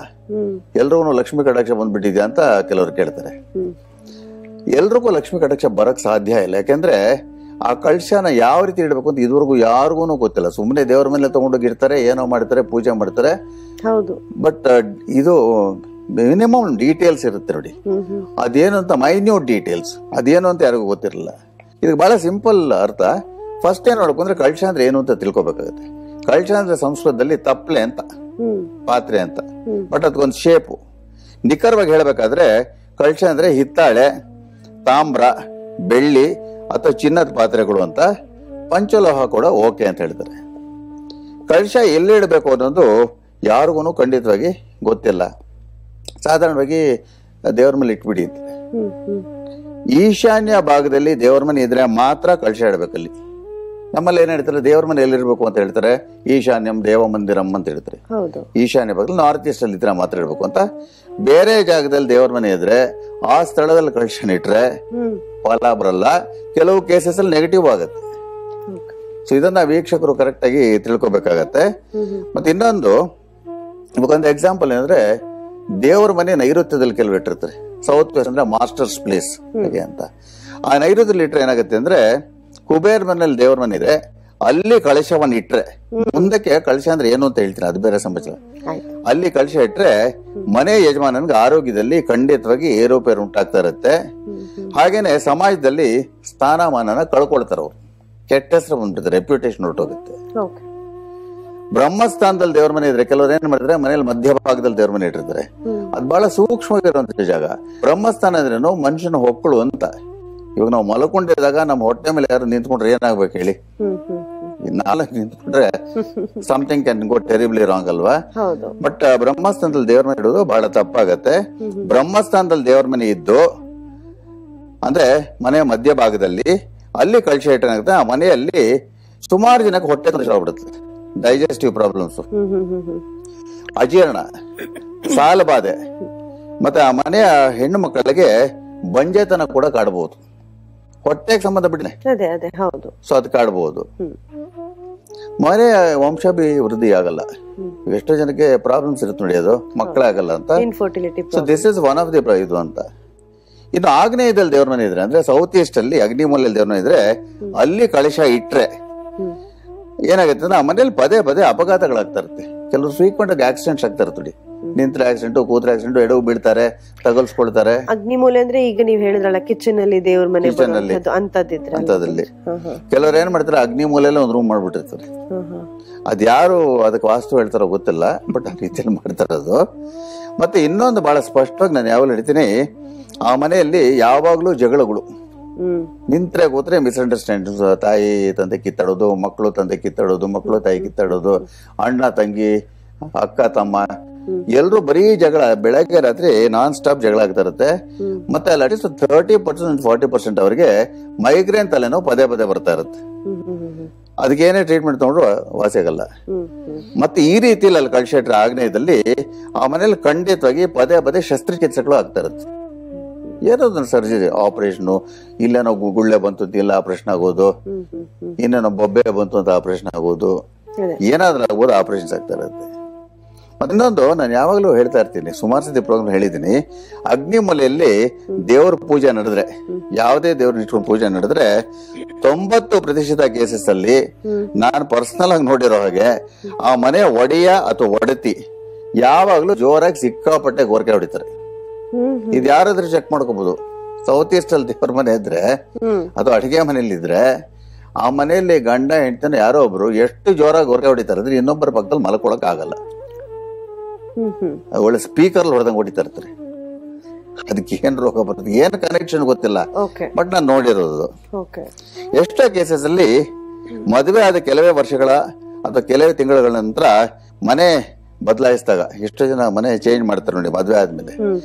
ಎಲ್ರಿಗೂ ಲಕ್ಷ್ಮೀ ಕಟಾಕ್ಷ ಬಂದ್ಬಿಟ್ಟಿದ್ಯಾ ಅಂತ ಕೆಲವರು ಕೇಳ್ತಾರೆ. ಎಲ್ರಿಗೂ ಲಕ್ಷ್ಮೀ ಕಟಾಕ್ಷ ಬರಕ್ ಸಾಧ್ಯ ಇಲ್ಲ. ಯಾಕೆಂದ್ರೆ ಆ ಕಳಶನ ಯಾವ ರೀತಿ ಇಡಬೇಕು ಅಂತ ಇದುವರೆಗೂ ಯಾರಿಗೂ ಗೊತ್ತಿಲ್ಲ. ಸುಮ್ಮನೆ ದೇವರ ಮೇಲೆ ತಗೊಂಡೋಗಿರ್ತಾರೆ, ಏನೋ ಮಾಡ್ತಾರೆ, ಪೂಜೆ ಮಾಡ್ತಾರೆ. ಬಟ್ ಇದು ಮಿನಿಮಮ್ ಡೀಟೇಲ್ಸ್ ಇರುತ್ತೆ ನೋಡಿ, ಅದೇನು ಅಂತ ಮೈನ್ಯೂಟ್ ಡೀಟೇಲ್ಸ್, ಅದೇನು ಅಂತ ಯಾರಿಗೂ ಗೊತ್ತಿರಲಿಲ್ಲ. ಇದಕ್ಕೆ ಬಹಳ ಸಿಂಪಲ್ ಅರ್ಥ. ಫಸ್ಟ್ ಏನ್ ನೋಡ್ಕೊಂಡ್ರೆ ಕಳಶ ಅಂದ್ರೆ ಏನು ಅಂತ ತಿಳ್ಕೊಬೇಕಾಗುತ್ತೆ. ಕಳಶ ಅಂದ್ರೆ ಸಂಸ್ಕೃತದಲ್ಲಿ ತಪ್ಲೆ ಅಂತ, ಪಾತ್ರೆ ಅಂತ, ಬಟ್ ಅದಕ್ಕೊಂದು ಶೇಪು. ನಿಖರವಾಗಿ ಹೇಳ್ಬೇಕಾದ್ರೆ ಕಳಶ ಅಂದ್ರೆ ಹಿತ್ತಾಳೆ, ತಾಮ್ರ, ಬೆಳ್ಳಿ ಅಥವಾ ಚಿನ್ನದ ಪಾತ್ರೆಗಳು ಅಂತ, ಪಂಚಲೋಹ ಕೂಡ ಓಕೆ ಅಂತ ಹೇಳ್ತಾರೆ. ಕಳಶ ಎಲ್ಲಿ ಇಡಬೇಕು ಅನ್ನೋದು ಯಾರಿಗೂ ಖಂಡಿತವಾಗಿ ಗೊತ್ತಿಲ್ಲ. ಸಾಧಾರಣವಾಗಿ ದೇವರ ಮೇಲೆ ಇಟ್ಬಿಡಿ ಅಂತಾರೆ. ಈಶಾನ್ಯ ಭಾಗದಲ್ಲಿ ದೇವರ ಮನೆ ಇದ್ರೆ ಮಾತ್ರ ಕಳಶ ಇಡಬೇಕಲ್ಲಿ. ನಮ್ಮಲ್ಲಿ ಏನ್ ಹೇಳ್ತಾರೆ, ದೇವರ ಮನೆ ಎಲ್ಲಿರ್ಬೇಕು ಅಂತ ಹೇಳ್ತಾರೆ, ಈಶಾನ್ಯಂ ದೇವ ಮಂದಿರಂ ಅಂತ ಹೇಳ್ತಾರೆ. ಈಶಾನ್ಯ ಭಾಗದಲ್ಲಿ ನಾರ್ತ್ ಈಸ್ಟ್ ಅಲ್ಲಿ ಇದ್ರೆ ಮಾತ್ರ ಇಡ್ಬೇಕು ಅಂತ. ಬೇರೆ ಜಾಗದಲ್ಲಿ ದೇವರ ಮನೆ ಇದ್ರೆ ಆ ಸ್ಥಳದಲ್ಲಿ ಕಳಶನ ಇಟ್ರೆ ಫಲ ಬರಲ್ಲ. ಕೆಲವು ಕೇಸಸ್ ಅಲ್ಲಿ ನೆಗೆಟಿವ್ ಆಗುತ್ತೆ. ಸೊ ಇದನ್ನ ವೀಕ್ಷಕರು ಕರೆಕ್ಟ್ ಆಗಿ ತಿಳ್ಕೊಬೇಕಾಗತ್ತೆ. ಮತ್ತೆ ಇನ್ನೊಂದು, ಒಂದು ಎಕ್ಸಾಂಪಲ್ ಏನಂದ್ರೆ, ದೇವರ ಮನೆ ನೈಋತ್ಯದಲ್ಲಿ ಕೆಲವು ಇಟ್ಟಿರ್ತಾರೆ. ಸೌತ್ ವೆಸ್ಟ್ ಅಂದ್ರೆ ಮಾಸ್ಟರ್ಸ್ ಪ್ಲೇಸ್ ಹಾಗೆ ಅಂತ. ಆ ನೈಋತ್ಯದಲ್ಲಿ ಇಟ್ರೆ ಏನಾಗುತ್ತೆ ಅಂದ್ರೆ, ಕುಬೇರ್ ಮನೇಲಿ ದೇವರ ಮನೆ ಇದೆ, ಅಲ್ಲಿ ಕಳಶವನ್ನು ಇಟ್ರೆ, ಮುಂದಕ್ಕೆ ಕಳಶ ಅಂದ್ರೆ ಏನು ಅಂತ ಹೇಳ್ತೀನಿ, ಅದು ಬೇರೆ ಸಮಾಚಾರ. ಅಲ್ಲಿ ಕಳಶ ಇಟ್ರೆ ಮನೆ ಯಜಮಾನನ್ಗೆ ಆರೋಗ್ಯದಲ್ಲಿ ಖಂಡಿತವಾಗಿ ಏರೋಪೇರು ಉಂಟಾಗ್ತಾ ಇರುತ್ತೆ. ಹಾಗೇನೆ ಸಮಾಜದಲ್ಲಿ ಸ್ಥಾನಮಾನನ ಕಳ್ಕೊಳ್ತಾರೆ ಅವರು, ಕೆಟ್ಟ ಹೆಸರು ಬಂದ್ಬಿಡ್ತಾರೆ, ರೆಪ್ಯುಟೇಷನ್ ಹೊರಟೋಗುತ್ತೆ. ಬ್ರಹ್ಮಸ್ಥಾನದಲ್ಲಿ ದೇವರ ಮನೆ ಇದ್ರೆ ಕೆಲವರು ಏನ್ ಮಾಡಿದ್ರೆ, ಮನೇಲಿ ಮಧ್ಯಭಾಗದಲ್ಲಿ ದೇವರ ಮನೆ ಇಟ್ಟಿರ್ತಾರೆ. ಅದು ಬಹಳ ಸೂಕ್ಷ್ಮವಾಗಿರುವಂತ ಜಾಗ. ಬ್ರಹ್ಮಸ್ಥಾನ ಅಂದ್ರೇನು ಮನುಷ್ಯನ ಹೊಕ್ಕಳು ಅಂತ. ಇವಾಗ ನಾವು ಮಲ್ಕೊಂಡಿದ್ದಾಗ ನಮ್ಮ ಹೊಟ್ಟೆ ಮೇಲೆ ಯಾರು ನಿಂತ್ಕೊಂಡ್ರೆ ಏನಾಗ್ಬೇಕು ಹೇಳಿ, ನಾಲ್ಕು ನಿಂತ್ಬಿಟ್ರೆ something can go terribly wrong ಅಲ್ವಾ. ಬಟ್ ಬ್ರಹ್ಮಸ್ಥಾನದಲ್ಲಿ ದೇವ್ರ ಮನೆ ಇಡೋದು ಬಹಳ ತಪ್ಪಾಗತ್ತೆ. ಬ್ರಹ್ಮಸ್ಥಾನದಲ್ಲಿ ದೇವ್ರ ಮನೆ ಇದ್ದು ಅಂದ್ರೆ ಮನೆಯ ಮಧ್ಯಭಾಗದಲ್ಲಿ ಅಲ್ಲಿ ಕಳಶ ಇಟ್ಟಾಗುತ್ತೆ. ಆ ಮನೆಯಲ್ಲಿ ಸುಮಾರು ಜನಕ್ಕೆ ಹೊಟ್ಟೆ ತೊಂದರೆ ಆಗ್ಬಿಡುತ್ತೆ, ಡೈಜೆಸ್ಟಿವ್ ಪ್ರಾಬ್ಲಮ್ಸ್, ಅಜೀರ್ಣ, ಸಾಲಬಾಧೆ, ಮತ್ತೆ ಆ ಮನೆಯ ಹೆಣ್ಣು ಮಕ್ಕಳಿಗೆ ಬಂಜೆತನ ಕೂಡ ಕಾಡಬಹುದು. ಹೊಟ್ಟೆಗೆ ಸಂಬಂಧಪಟ್ಟಿದೆ, ಸೊ ಅದು ಕಾಡಬಹುದು. ಮನೆಯ ವಂಶಾಭಿವೃದ್ಧಿ ಆಗಲ್ಲ. ಎಷ್ಟೋ ಜನಕ್ಕೆ ಪ್ರಾಬ್ಲಮ್ಸ್ ಇರುತ್ತೆ ನೋಡಿ, ಅದು ಮಕ್ಕಳಾಗಲ್ಲ ಅಂತ. So this is one of the ಇದು ಅಂತ. ಇನ್ನು ಆಗ್ನೇಯದಲ್ಲಿ ದೇವ್ರ ಮನೆ ಇದ್ರೆ ಅಂದ್ರೆ ಸೌತ್ ಈಸ್ಟ್ ಅಲ್ಲಿ ಅಗ್ನಿ ಮೂಲೆಯಲ್ಲಿ ದೇವ್ರ ಮನೆ ಇದ್ರೆ ಅಲ್ಲಿ ಕಳಶ ಇಟ್ರೆ ಏನಾಗುತ್ತೆ ಅಂದ್ರೆ ಆ ಮನೇಲಿ ಪದೇ ಪದೇ ಅಪಘಾತಗಳಾಗ್ತಾ ಇರುತ್ತೆ. ಕೆಲವರು ಫ್ರೀಕ್ವೆಂಟ್ ಆಗಿ ಆಕ್ಸಿಡೆಂಟ್ಸ್ ಆಗ್ತಾ ಇರ್ತದೆ. ನಿಂತ್ರೆ ಆಕ್ಸಿಡೆಂಟ್, ಕೂತ್ರೆ ಆಕ್ಸಿಡೆಂಟ್, ಎಡವು ಬೀಳ್ತಾರೆ, ತಗಲ್ಸ್ಕೊಳ್ತಾರೆ. ಅಗ್ನಿಮೂಲೆ ಅಂದ್ರೆ ಈಗ ನೀವ್ ಹೇಳಿದ್ರಲ್ಲ ಕಿಚನ್ ಅಲ್ಲಿ ದೇವ್ರ ಮನೆ ಅಂತದ್ರಲ್ಲಿ ಕೆಲವ್ರು ಏನ್ ಮಾಡ್ತಾರೆ, ಅಗ್ನಿ ಮೂಲೆಯಲ್ಲಿ ಒಂದು ರೂಮ್ ಮಾಡ್ಬಿಟ್ಟಿರ್ತಾರೆ. ಅದ್ಯಾರು ಅದಕ್ಕೆ ವಾಸ್ತು ಹೇಳ್ತಾರೋ ಗೊತ್ತಿಲ್ಲ, ಬಟ್ ಆ ರೀತಿಯಲ್ಲಿ ಮಾಡ್ತಾರೆ ಅದು. ಮತ್ತೆ ಇನ್ನೊಂದು ಬಹಳ ಸ್ಪಷ್ಟವಾಗಿ ನಾನು ಯಾವಾಗಲೂ ಹೇಳ್ತೀನಿ, ಆ ಮನೆಯಲ್ಲಿ ಯಾವಾಗ್ಲೂ ಜಗಳಗಳು, ನಿಂತ್ರೆ ಕೂತ್ರೆ ಮಿಸ್ಅಂಡರ್ಸ್ಟ್ಯಾಂಡಿಂಗ್ಸ್, ತಾಯಿ ತಂದೆ ಕಿತ್ತಾಡೋದು, ಮಕ್ಕಳು ತಂದೆ ಕಿತ್ತಾಡೋದು, ಮಕ್ಕಳು ತಾಯಿ ಕಿತ್ತಾಡೋದು, ಅಣ್ಣ ತಂಗಿ, ಅಕ್ಕ ತಮ್ಮ, ಎಲ್ರು ಬರೀ ಜಗಳ, ಬೆಳಗ್ಗೆ ರಾತ್ರಿ ನಾನ್ ಸ್ಟಾಪ್ ಜಗಳ ಆಗ್ತಾ ಇರುತ್ತೆ. ಮತ್ತೆ ಅಲ್ಲಿ ಅಟ್ಲೀಸ್ಟ್ 30% 40% ಅವರಿಗೆ ಮೈಗ್ರೇನ್ ತಲೆನೋವು ಪದೇ ಪದೇ ಬರ್ತಾ ಇರುತ್ತೆ. ಅದಕ್ಕೇನೇ ಟ್ರೀಟ್ಮೆಂಟ್ ತಗೊಂಡ್ರು ವಾಸಿ ಆಗಲ್ಲ. ಮತ್ತೆ ಈ ರೀತಿಯಲ್ಲಿ ಅಲ್ಲಿ ಕಳಶ ಇಟ್ರೆ ಆಗ್ನೇಯದಲ್ಲಿ ಆ ಮನೇಲಿ ಖಂಡಿತವಾಗಿ ಪದೇ ಪದೇ ಶಸ್ತ್ರಚಿಕಿತ್ಸೆಗಳು ಆಗ್ತಾ ಇರುತ್ತೆ. ಏನೋ ಸರ್ಜರಿ, ಆಪರೇಷನ್, ಇಲ್ಲೇನೋ ಗುಳ್ಳೆ ಬಂತು ಅಂತ ಇಲ್ಲ ಆಪರೇಷನ್ ಆಗೋದು, ಇನ್ನೇನೋ ಬೊಬ್ಬೆ ಬಂತು ಅಂತ ಆಪರೇಷನ್ ಆಗೋದು, ಏನಾದ್ರೂ ಆಗೋದು ಆಪರೇಷನ್ಸ್ ಆಗ್ತಾ ಇರುತ್ತೆ. ಇನ್ನೊಂದು ನಾನು ಯಾವಾಗಲೂ ಹೇಳ್ತಾ ಇರ್ತೀನಿ, ಸುಮಾರು ಸತಿ ಪ್ರೋಗ್ರಾಮ್ ಹೇಳಿದೀನಿ, ಅಗ್ನಿಮೂಲೆಯಲ್ಲಿ ದೇವ್ರ ಪೂಜೆ ನಡೆದ್ರೆ, ಯಾವುದೇ ದೇವ್ರ ಇಟ್ಕೊಂಡು ಪೂಜೆ ನಡೆದ್ರೆ 90% ಕೇಸಸ್ ಅಲ್ಲಿ ನಾನು ಪರ್ಸನಲ್ ಆಗಿ ನೋಡಿರೋ ಹಾಗೆ ಆ ಮನೆಯ ಒಡೆಯ ಅಥವಾ ಒಡತಿ ಯಾವಾಗ್ಲೂ ಜೋರಾಗಿ ಸಿಕ್ಕಾಪಟ್ಟೆ ಗೋರ್ಕೆ ಹೊಡಿತಾರೆ. ಇದು ಯಾರಾದ್ರೂ ಚೆಕ್ ಮಾಡ್ಕೋಬಹುದು. ಸೌತ್ ಈಸ್ಟ್ ಅಲ್ಲಿ ದೇವ್ರ ಮನೆ ಇದ್ರೆ ಅದು ಅಡಿಗೆ ಮನೆಯಲ್ಲಿ ಇದ್ರೆ ಆ ಮನೆಯಲ್ಲಿ ಗಂಡ ಹೆಂಡತಿನ ಯಾರೋ ಒಬ್ರು ಎಷ್ಟು ಜೋರಾಗಿ ಗೋರ್ಕೆ ಹೊಡಿತಾರೆ ಅಂದ್ರೆ ಇನ್ನೊಬ್ಬರ ಪಕ್ಕದಲ್ಲಿ ಮಲ್ಕೊಳಕ್ ಆಗಲ್ಲ. ಒಳ್ಳೆ ಸ್ಪೀಕರ್ ಹೊಡೆದಂಗ್ ಹೊಡಿತಾ ಇರ್ತಾರೆ. ಅದಕ್ಕೆ ಏನ್ ರೋಗ ಬರ್ತದೆ, ಏನ್ ಕನೆಕ್ಷನ್ ಗೊತ್ತಿಲ್ಲ, ಬಟ್ ನಾನು ನೋಡಿರೋದು. ಎಷ್ಟೋ ಕೇಸಸ್ ಅಲ್ಲಿ ಮದುವೆ ಆದ ಕೆಲವೇ ವರ್ಷಗಳ ಅಥವಾ ಕೆಲವೇ ತಿಂಗಳ ನಂತರ ಮನೆ ಬದಲಾಯಿಸಿದಾಗ ಎಷ್ಟೋ ಜನ ಮನೆ ಚೇಂಜ್ ಮಾಡ್ತಾರೆ ನೋಡಿ. ಮದುವೆ ಆದ್ಮೇಲೆ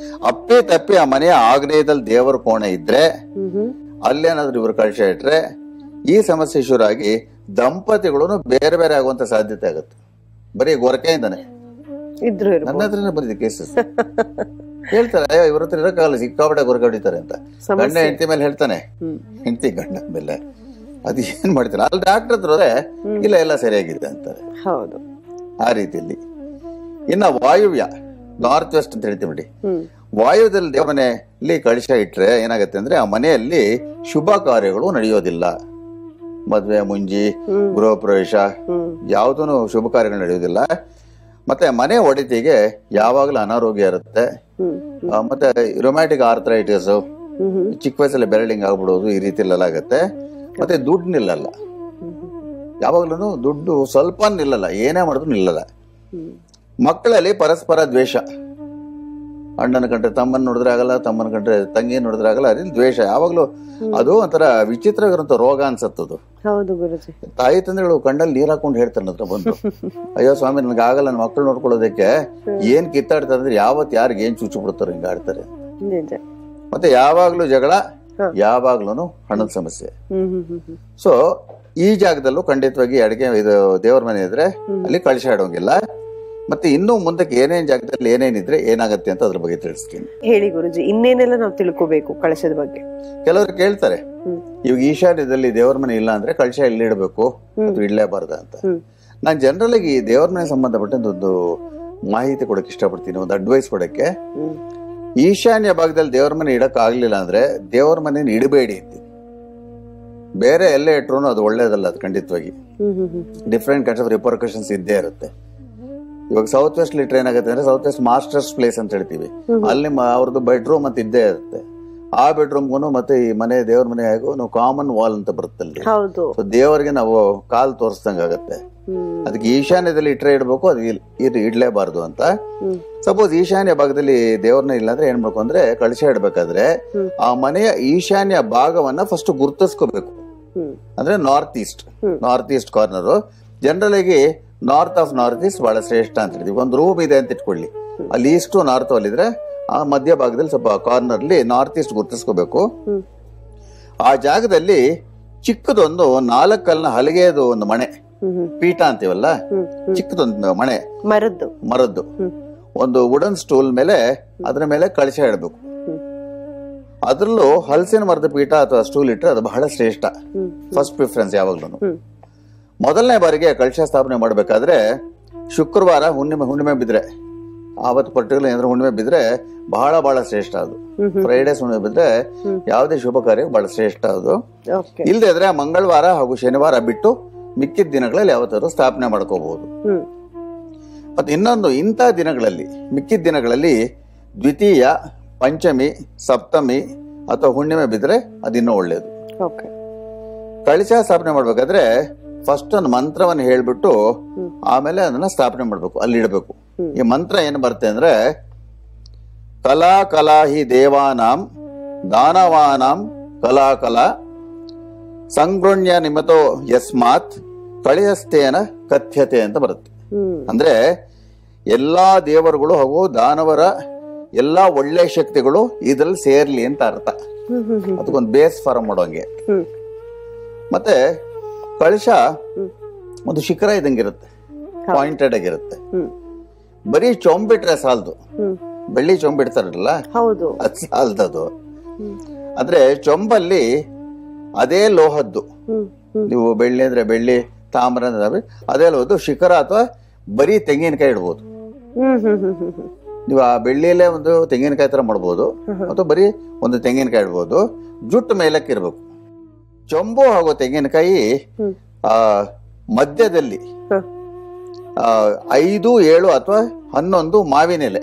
ಅಪ್ಪಿ ತಪ್ಪಿ ಆ ಮನೆಯ ಆಗ್ನೇಯದಲ್ಲಿ ದೇವರ ಕೋಣೆ ಇದ್ರೆ ಅಲ್ಲೇನಾದ್ರೂ ಇವ್ರು ಕಳಶ ಇಟ್ರೆ ಈ ಸಮಸ್ಯೆ ಶುರು ಆಗಿ ದಂಪತಿಗಳು ಬೇರೆ ಬೇರೆ ಆಗುವಂತ ಸಾಧ್ಯತೆ ಆಗುತ್ತೆ. ಬರೀ ಗೊರಕೆಯಿಂದಾನೆ. ನನ್ನ ಹತ್ರನೇ ಬಂದಿದೆ ಕೇಸಸ್. ಹೇಳ್ತಾರೆ ಇವ್ರ ಹತ್ರ ಇರೋಕ್ಕಾಗಲ್ಲ, ಸಿಕ್ಕಾಪಟ್ಟೆ ಗೊರಕೆ ಹೊಡಿತಾರೆ ಅಂತ. ಗಂಡ ಹೆಂಡತಿ ಮೇಲೆ ಹೇಳ್ತಾನೆ, ಹೆಂಡತಿ ಗಂಡ ಮೇಲೆ. ಅದು ಏನ್ ಮಾಡ್ತಾರೆ, ಅಲ್ಲಿ ಡಾಕ್ಟರ್ ಹತ್ರ ಹೋದ್ರೆ ಇಲ್ಲ ಎಲ್ಲ ಸರಿಯಾಗಿದೆ ಅಂತಾರೆ. ಆ ರೀತಿಯಲ್ಲಿ. ಇನ್ನ ವಾಯುವ್ಯ, ನಾರ್ತ್ ವೆಸ್ಟ್ ಅಂತ ಹೇಳ್ತೀವಿ ನೋಡಿ, ವಾಯುವ್ಯದಲ್ಲಿ ದೇವ್ರ ಮನೆಯಲ್ಲಿ ಕಳಶ ಇಟ್ರೆ ಏನಾಗತ್ತೆ ಅಂದ್ರೆ ಆ ಮನೆಯಲ್ಲಿ ಶುಭ ಕಾರ್ಯಗಳು ನಡೆಯೋದಿಲ್ಲ. ಮದ್ವೆ, ಮುಂಜಿ, ಗೃಹ ಪ್ರವೇಶ ಯಾವುದೂ ಶುಭ ಕಾರ್ಯಗಳು ನಡೆಯೋದಿಲ್ಲ. ಮತ್ತೆ ಮನೆ ಒಡೆತಿಗೆ ಯಾವಾಗ್ಲೂ ಅನಾರೋಗ್ಯ ಇರುತ್ತೆ. ಮತ್ತೆ ರೊಮ್ಯಾಟಿಕ್ ಆರ್ಥರೈಟಿಸ್, ಚಿಕ್ಕ ವಯಸ್ಸಲ್ಲಿ ಬೆರಳಿಂಗ್ ಆಗ್ಬಿಡೋದು, ಈ ರೀತಿಯಲ್ಲೆಲ್ಲ ಆಗತ್ತೆ. ಮತ್ತೆ ದುಡ್ಡು ನಿಲ್ಲಲ್ಲ, ಯಾವಾಗ್ಲೂ ದುಡ್ಡು ಸ್ವಲ್ಪ ನಿಲ್ಲಲ್ಲ, ಏನೇ ಮಾಡಿದ್ರು ನಿಲ್ಲಲ್ಲ. ಮಕ್ಕಳಲ್ಲಿ ಪರಸ್ಪರ ದ್ವೇಷ, ಅಣ್ಣನ ಕಂಡ್ರೆ ತಮ್ಮನ್ ನೋಡಿದ್ರೆ ಆಗಲ್ಲ, ತಮ್ಮನ ಕಂಡ್ರೆ ತಂಗಿ ನೋಡಿದ್ರೆ ಆಗಲ್ಲ, ಅದ್ರಲ್ಲಿ ದ್ವೇಷ ಯಾವಾಗ್ಲೂ. ಅದು ಒಂಥರ ವಿಚಿತ್ರವಾಗಿರುವಂತ ರೋಗ ಅನ್ಸತ್ತದು. ತಾಯಿ ತಂದೆಗಳು ಕಣ್ಣಲ್ಲಿ ನೀರ್ ಹಾಕೊಂಡು ಹೇಳ್ತಾರೆ ಹತ್ರ ಬಂದು, ಅಯ್ಯೋ ಸ್ವಾಮಿ ನನ್ಗೆ ಆಗಲ್ಲ, ನನ್ನ ಮಕ್ಕಳು ನೋಡ್ಕೊಳ್ಳೋದಕ್ಕೆ ಏನ್ ಕಿತ್ತಾಡ್ತಾರೆ ಅಂದ್ರೆ ಯಾವತ್ ಯಾರಿಗೆ ಏನ್ ಚುಚ್ಚು ಬಿಡ್ತಾರೆ, ಹಿಂಗ ಆಡ್ತಾರೆ. ಮತ್ತೆ ಯಾವಾಗ್ಲೂ ಜಗಳ, ಯಾವಾಗ್ಲೂ ಹಣದ ಸಮಸ್ಯೆ. ಸೊ ಈ ಜಾಗದಲ್ಲೂ ಖಂಡಿತವಾಗಿ ಅಡಿಗೆ ಇದು ದೇವ್ರ ಮನೆ ಇದ್ರೆ ಅಲ್ಲಿ ಕಳಶ ಇಡೋಂಗಿಲ್ಲ. ಮತ್ತೆ ಇನ್ನು ಮುಂದಕ್ಕೆ ಏನೇನ್ ಜಾಗದಲ್ಲಿ ಏನೇನಿದ್ರೆ ಏನಾಗತ್ತೆ ಅಂತ ಅದ್ರ ಬಗ್ಗೆ ತಿಳಿಸ್ತೀನಿ. ಹೇಳಿ ಗುರುಜಿ, ಇನ್ನೇನೆಲ್ಲ ನಾವು ತಿಳ್ಕೋಬೇಕು ಕಳಶದ ಬಗ್ಗೆ? ಕೆಲವರು ಕೇಳ್ತಾರೆ, ಇವಾಗ ಈಶಾನ್ಯದಲ್ಲಿ ದೇವ್ರ ಮನೆ ಇಲ್ಲ ಅಂದ್ರೆ ಕಳಶ ಎಲ್ಲಿ ಇಡಬೇಕು ಅಥವಾ ಇಡ್ಲೇಬಾರ್ದ ಅಂತ. ನಾನ್ ಜನರಲ್ ಆಗಿ ದೇವ್ರ ಮನೆ ಸಂಬಂಧಪಟ್ಟ ಒಂದು ಮಾಹಿತಿ ಕೊಡಕ್ಕೆ ಇಷ್ಟಪಡ್ತೀನಿ, ಒಂದು ಅಡ್ವೈಸ್ ಕೊಡಕ್ಕೆ. ಈಶಾನ್ಯ ಭಾಗದಲ್ಲಿ ದೇವ್ರ ಮನೆ ಇಡಕ್ ಆಗ್ಲಿಲ್ಲ ಅಂದ್ರೆ ದೇವ್ರ ಮನೆ ಇಡಬೇಡಿ ಅಂತ. ಬೇರೆ ಎಲ್ಲೇ ಇಟ್ರು ಅದು ಒಳ್ಳೇದಲ್ಲ, ಅದು ಖಂಡಿತವಾಗಿ ಡಿಫ್ರೆಂಟ್ ಕೈಂಡ್ಸ್ ಆಫ್ ರಿಪರ್ಕಷನ್ಸ್ ಇದ್ದೇ ಇರುತ್ತೆ. ಇವಾಗ ಸೌತ್ ವೆಸ್ಟ್ ಲಿಟ್ರ್ ಏನಾಗುತ್ತೆ ಅಂದ್ರೆ ಸೌತ್ ವೆಸ್ಟ್ ಮಾಸ್ಟರ್ಸ್ ಪ್ಲೇಸ್ ಅಂತ ಹೇಳ್ತೀವಿ. ಅಲ್ಲಿ ಅವ್ರದ್ದು ಬೆಡ್ರೂಮ್ ಅಂತ ಇದ್ದೇ ಇರುತ್ತೆ. ಆ ಬೆಡ್ರೂಮ್ಗೂ ಮತ್ತೆ ಈ ಮನೆ ದೇವ್ರ ಮನೆ ಆಗೋ ನಾವು ಕಾಮನ್ ವಾಲ್ ಅಂತ ಬರುತ್ತೆ ಅಲ್ಲಿ. ಸೊ ದೇವರಿಗೆ ನಾವು ಕಾಲ್ ತೋರಿಸ್ದಂಗ ಆಗತ್ತೆ. ಅದಕ್ಕೆ ಈಶಾನ್ಯದಲ್ಲಿ ಇಟ್ರೆ ಇಡ್ಬೇಕು, ಅದು ಇಡ್ಲೇಬಾರ್ದು ಅಂತ. ಸಪೋಸ್ ಈಶಾನ್ಯ ಭಾಗದಲ್ಲಿ ದೇವ್ರನ್ನ ಇಲ್ಲ ಅಂದ್ರೆ ಏನ್ ಮಾಡ್ಬೇಕು ಅಂದ್ರೆ ಕಳಶ ಇಡ್ಬೇಕಾದ್ರೆ ಆ ಮನೆಯ ಈಶಾನ್ಯ ಭಾಗವನ್ನ ಫಸ್ಟ್ ಗುರ್ತಿಸ್ಕೋಬೇಕು. ಅಂದ್ರೆ ನಾರ್ತ್ ಈಸ್ಟ್ ಕಾರ್ನರ್. ಜನರಲ್ ಆಗಿ ನಾರ್ತ್ ಆಫ್ ನಾರ್ತ್ ಈಸ್ಟ್ ಬಹಳ ಶ್ರೇಷ್ಠ ಅಂತ ಹೇಳ್ತೀವಿ. ಒಂದು ರೂಮ್ ಇದೆ ಅಂತ ಇಟ್ಕೊಳ್ಳಿ, ಅಲ್ಲಿ ಈಸ್ಟ್ ನಾರ್ತ್ ಅಲ್ಲಿದ್ರೆ ಆ ಮಧ್ಯ ಭಾಗದಲ್ಲಿ ಸ್ವಲ್ಪ ಕಾರ್ನರ್ ಅಲ್ಲಿ ನಾರ್ತ್ ಈಸ್ಟ್ ಗುರ್ತಿಸ್ಕೋಬೇಕು. ಆ ಜಾಗದಲ್ಲಿ ಚಿಕ್ಕದೊಂದು 4 ಕಲ್ಲಿನ ಹಲಗೆದು ಒಂದು ಮಣೆ, ಪೀಠ ಅಂತೀವಲ್ಲ, ಚಿಕ್ಕದೊಂದು ಮಣೆ ಮರದ್ದು ಒಂದು ವುಡನ್ ಸ್ಟೂಲ್ ಮೇಲೆ ಅದ್ರ ಮೇಲೆ ಕಳಶ ಇಡಬೇಕು. ಅದ್ರಲ್ಲೂ ಹಲಸಿನ ಮರದ ಪೀಠ ಅಥವಾ ಸ್ಟೂಲ್ ಇಟ್ಟರೆ ಅದು ಬಹಳ ಶ್ರೇಷ್ಠ. ಫಸ್ಟ್ ಪ್ರಿಫರೆನ್ಸ್ ಯಾವಾಗ್ಲೂ. ಮೊದಲನೇ ಬಾರಿಗೆ ಕಳಶ ಸ್ಥಾಪನೆ ಮಾಡ್ಬೇಕಾದ್ರೆ ಶುಕ್ರವಾರ ಹುಣ್ಣಿಮೆ ಬಿದ್ರೆ, ಆವತ್ತು ಪರ್ಟಿಕ್ಯುಲರ್ ಏನಾದ್ರು ಹುಣ್ಣಿಮೆ ಬಿದ್ರೆ ಬಹಳ ಶ್ರೇಷ್ಠ ಅದು. ಫ್ರೈಡೇಸ್ ಹುಣ್ಣಿಮೆ ಬಿದ್ರೆ ಯಾವುದೇ ಶುಭ ಕಾರ್ಯ ಬಹಳ ಶ್ರೇಷ್ಠ ಅದು. ಇಲ್ಲದೆ ಇದ್ರೆ ಮಂಗಳವಾರ ಹಾಗೂ ಶನಿವಾರ ಬಿಟ್ಟು ಮಿಕ್ಕಿದ ದಿನಗಳಲ್ಲಿ ಯಾವತ್ತಾದ್ರೂ ಸ್ಥಾಪನೆ ಮಾಡ್ಕೋಬಹುದು. ಮತ್ತೆ ಇನ್ನೊಂದು, ಇಂಥ ದಿನಗಳಲ್ಲಿ ಮಿಕ್ಕಿದ ದಿನಗಳಲ್ಲಿ ದ್ವಿತೀಯ, ಪಂಚಮಿ, ಸಪ್ತಮಿ ಅಥವಾ ಹುಣ್ಣಿಮೆ ಬಿದ್ರೆ ಅದಿನ್ನೂ ಒಳ್ಳೇದು. ಕಳಶ ಸ್ಥಾಪನೆ ಮಾಡ್ಬೇಕಾದ್ರೆ ಫಸ್ಟ್ ಒಂದು ಮಂತ್ರವನ್ನು ಹೇಳ್ಬಿಟ್ಟು ಆಮೇಲೆ ಅದನ್ನ ಸ್ಥಾಪನೆ ಮಾಡ್ಬೇಕು, ಅಲ್ಲಿ ಇಡಬೇಕು. ಈ ಮಂತ್ರ ಏನು ಬರುತ್ತೆ ಅಂದ್ರೆ, ಕಲಾ ಹಿ ದೇವಾನಾಂ ದಾನವಾನಾಂ ಕಲಾ ಸಂಗೃಣ್ಯ ನಿಮತೋ ಯಸ್ಮಾತ್ ಕಳಿಹಸ್ತೇನ ಕಥ್ಯತೆ ಅಂತ ಬರುತ್ತೆ. ಅಂದ್ರೆ ಎಲ್ಲಾ ದೇವರುಗಳು ಹಾಗೂ ದಾನವರ ಎಲ್ಲಾ ಒಳ್ಳೆ ಶಕ್ತಿಗಳು ಇದ್ರಲ್ಲಿ ಸೇರ್ಲಿ ಅಂತ ಅರ್ಥ. ಅದಕ್ಕೊಂದು ಬೇಸ್ ಫಾರ್ಮ್ ಮಾಡೋಂಗೆ. ಮತ್ತೆ ಕಳಶ ಒಂದು ಶಿಖರ ಇದ್ದಂಗಿರುತ್ತೆ, ಪಾಯಿಂಟೆಡ್ ಆಗಿರುತ್ತೆ. ಬರೀ ಚೊಂಬಿಟ್ರೆ ಸಾಲದು, ಬೆಳ್ಳಿ ಚೊಂಬಿಡ್ತಾರಲ್ಲ ಅದ್ ಸಾಲದದು. ಅಂದ್ರೆ ಚೊಂಬಲ್ಲಿ ಅದೇ ಲೋಹದ್ದು, ನೀವು ಬೆಳ್ಳಿ ಅಂದ್ರೆ ಬೆಳ್ಳಿ, ತಾಮ್ರ ಅಂದ್ರೆ ಅದೇ ಲೋಹದ್ದು ಶಿಖರ ಅಥವಾ ಬರೀ ತೆಂಗಿನಕಾಯಿ ಇಡ್ಬೋದು. ನೀವು ಆ ಬೆಳ್ಳಿಯಲ್ಲೇ ಒಂದು ತೆಂಗಿನಕಾಯಿ ತರ ಮಾಡ್ಬೋದು, ಅಥವಾ ಬರೀ ಒಂದು ತೆಂಗಿನಕಾಯಿ ಇಡ್ಬೋದು. ಜುಟ್ಟು ಮೇಲಕ್ಕೆ ಇರ್ಬೇಕು. ಚೊಂಬು ಹಾಗೂ ತೆಂಗಿನಕಾಯಿ ಮಧ್ಯದಲ್ಲಿ 5, 7 ಅಥವಾ 11 ಮಾವಿನ ಎಲೆ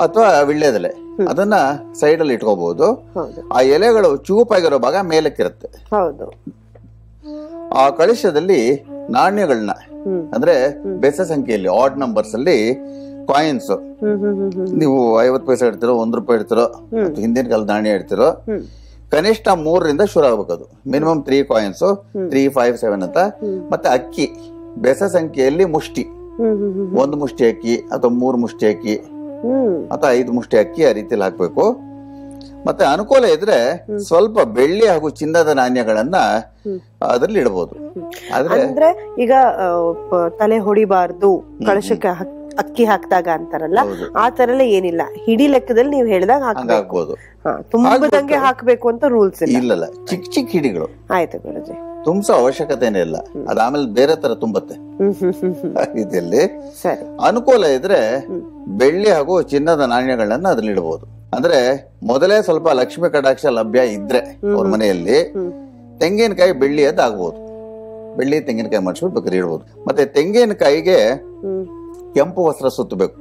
ಅಥವಾ ವಿಳ್ಳೆದೆಲೆ ಅದನ್ನ ಸೈಡ್ ಅಲ್ಲಿ ಇಟ್ಕೋಬಹುದು. ಆ ಎಲೆಗಳು ಚೂಪಾಗಿರೋ ಭಾಗ ಮೇಲಕ್ಕಿರುತ್ತೆ. ಆ ಕಳಶದಲ್ಲಿ ನಾಣ್ಯಗಳನ್ನ, ಅಂದ್ರೆ ಬೆಸ ಸಂಖ್ಯೆಯಲ್ಲಿ ಆಡ್ ನಂಬರ್ಸ್ ಅಲ್ಲಿ ಕಾಯಿನ್ಸ್, ನೀವು 50 ಪೈಸೆ ಇಡ್ತಿರೋ, 1 ರೂಪಾಯಿ ಇಡ್ತಿರೋ, ಹಿಂದಿನ ಕಾಲದ ನಾಣ್ಯ ಇಡ್ತಿರೋ, ಕನಿಷ್ಠ 3ರಿಂದ ಶುರು ಆಗ್ಬೇಕು. ಅದು ಮಿನಿಮಮ್ 3 ಕಾಯಿನ್ಸ್, 3, 5, 7 ಅಂತ. ಮತ್ತೆ ಅಕ್ಕಿ ಬೆಸ ಸಂಖ್ಯೆಯಲ್ಲಿ ಮುಷ್ಟಿ, 1 ಮುಷ್ಟಿ ಅಕ್ಕಿ ಅಥವಾ 3 ಮುಷ್ಟಿ ಅಕ್ಕಿ ಅಥವಾ 5 ಮುಷ್ಟಿ ಅಕ್ಕಿ ಆ ರೀತಿಯಲ್ಲಿ ಹಾಕ್ಬೇಕು. ಮತ್ತೆ ಅನುಕೂಲ ಇದ್ರೆ ಸ್ವಲ್ಪ ಬೆಳ್ಳಿ ಹಾಗೂ ಚಿನ್ನದ ನಾಣ್ಯಗಳನ್ನ ಅದ್ರಲ್ಲಿ ಇಡಬಹುದು. ಅಂದ್ರೆ ಈಗ ತಲೆ ಹೊಡಿಬಾರ್ದು ಕಳಶಕ್ಕೆ ಅಕ್ಕಿ ಹಾಕಿದಾಗ ಅಂತಾರಲ್ಲ, ಆ ತರ ಎಲ್ಲ ಏನಿಲ್ಲ. ಹಿಡಿ ಲೆಕ್ಕದಲ್ಲಿ ನೀವು ಹೇಳಿದಾಗ ಹಾಕ್ಬೋದು, ತುಂಬದಂಗೆ ಹಾಕ್ಬೇಕು ಅಂತ ರೂಲ್ಸ್ ಇಲ್ಲ. ಚಿಕ್ಕ ಹಿಡಿಗಳು ಆಯ್ತು ಗುರುಜಿ, ತುಂಬಿಸೋ ಅವಶ್ಯಕತೆನೇ ಇಲ್ಲ. ಅದಾದ್ಮೇಲೆ ಬೇರೆ ತರ ತುಂಬತ್ತೆ. ಇದರಲ್ಲಿ ಅನುಕೂಲ ಇದ್ರೆ ಬೆಳ್ಳಿ ಹಾಗೂ ಚಿನ್ನದ ನಾಣ್ಯಗಳನ್ನ ಅದ್ರಲ್ಲಿ ಇಡಬಹುದು. ಅಂದ್ರೆ ಮೊದಲೇ ಸ್ವಲ್ಪ ಲಕ್ಷ್ಮಿ ಕಟಾಕ್ಷ ಲಭ್ಯ ಇದ್ರೆ ಅವ್ರ ಮನೆಯಲ್ಲಿ ತೆಂಗಿನಕಾಯಿ ಬೆಳ್ಳಿಯದ್ದು ಆಗ್ಬಹುದು. ಬೆಳ್ಳಿ ತೆಂಗಿನಕಾಯಿ ಮಾಡಿಸ್ಬಿಟ್ಟು ಬೇಕಾದ್ರೆ ಇಡ್ಬೋದು. ಮತ್ತೆ ತೆಂಗಿನಕಾಯಿಗೆ ಕೆಂಪು ವಸ್ತ್ರ ಸುತ್ತಬೇಕು.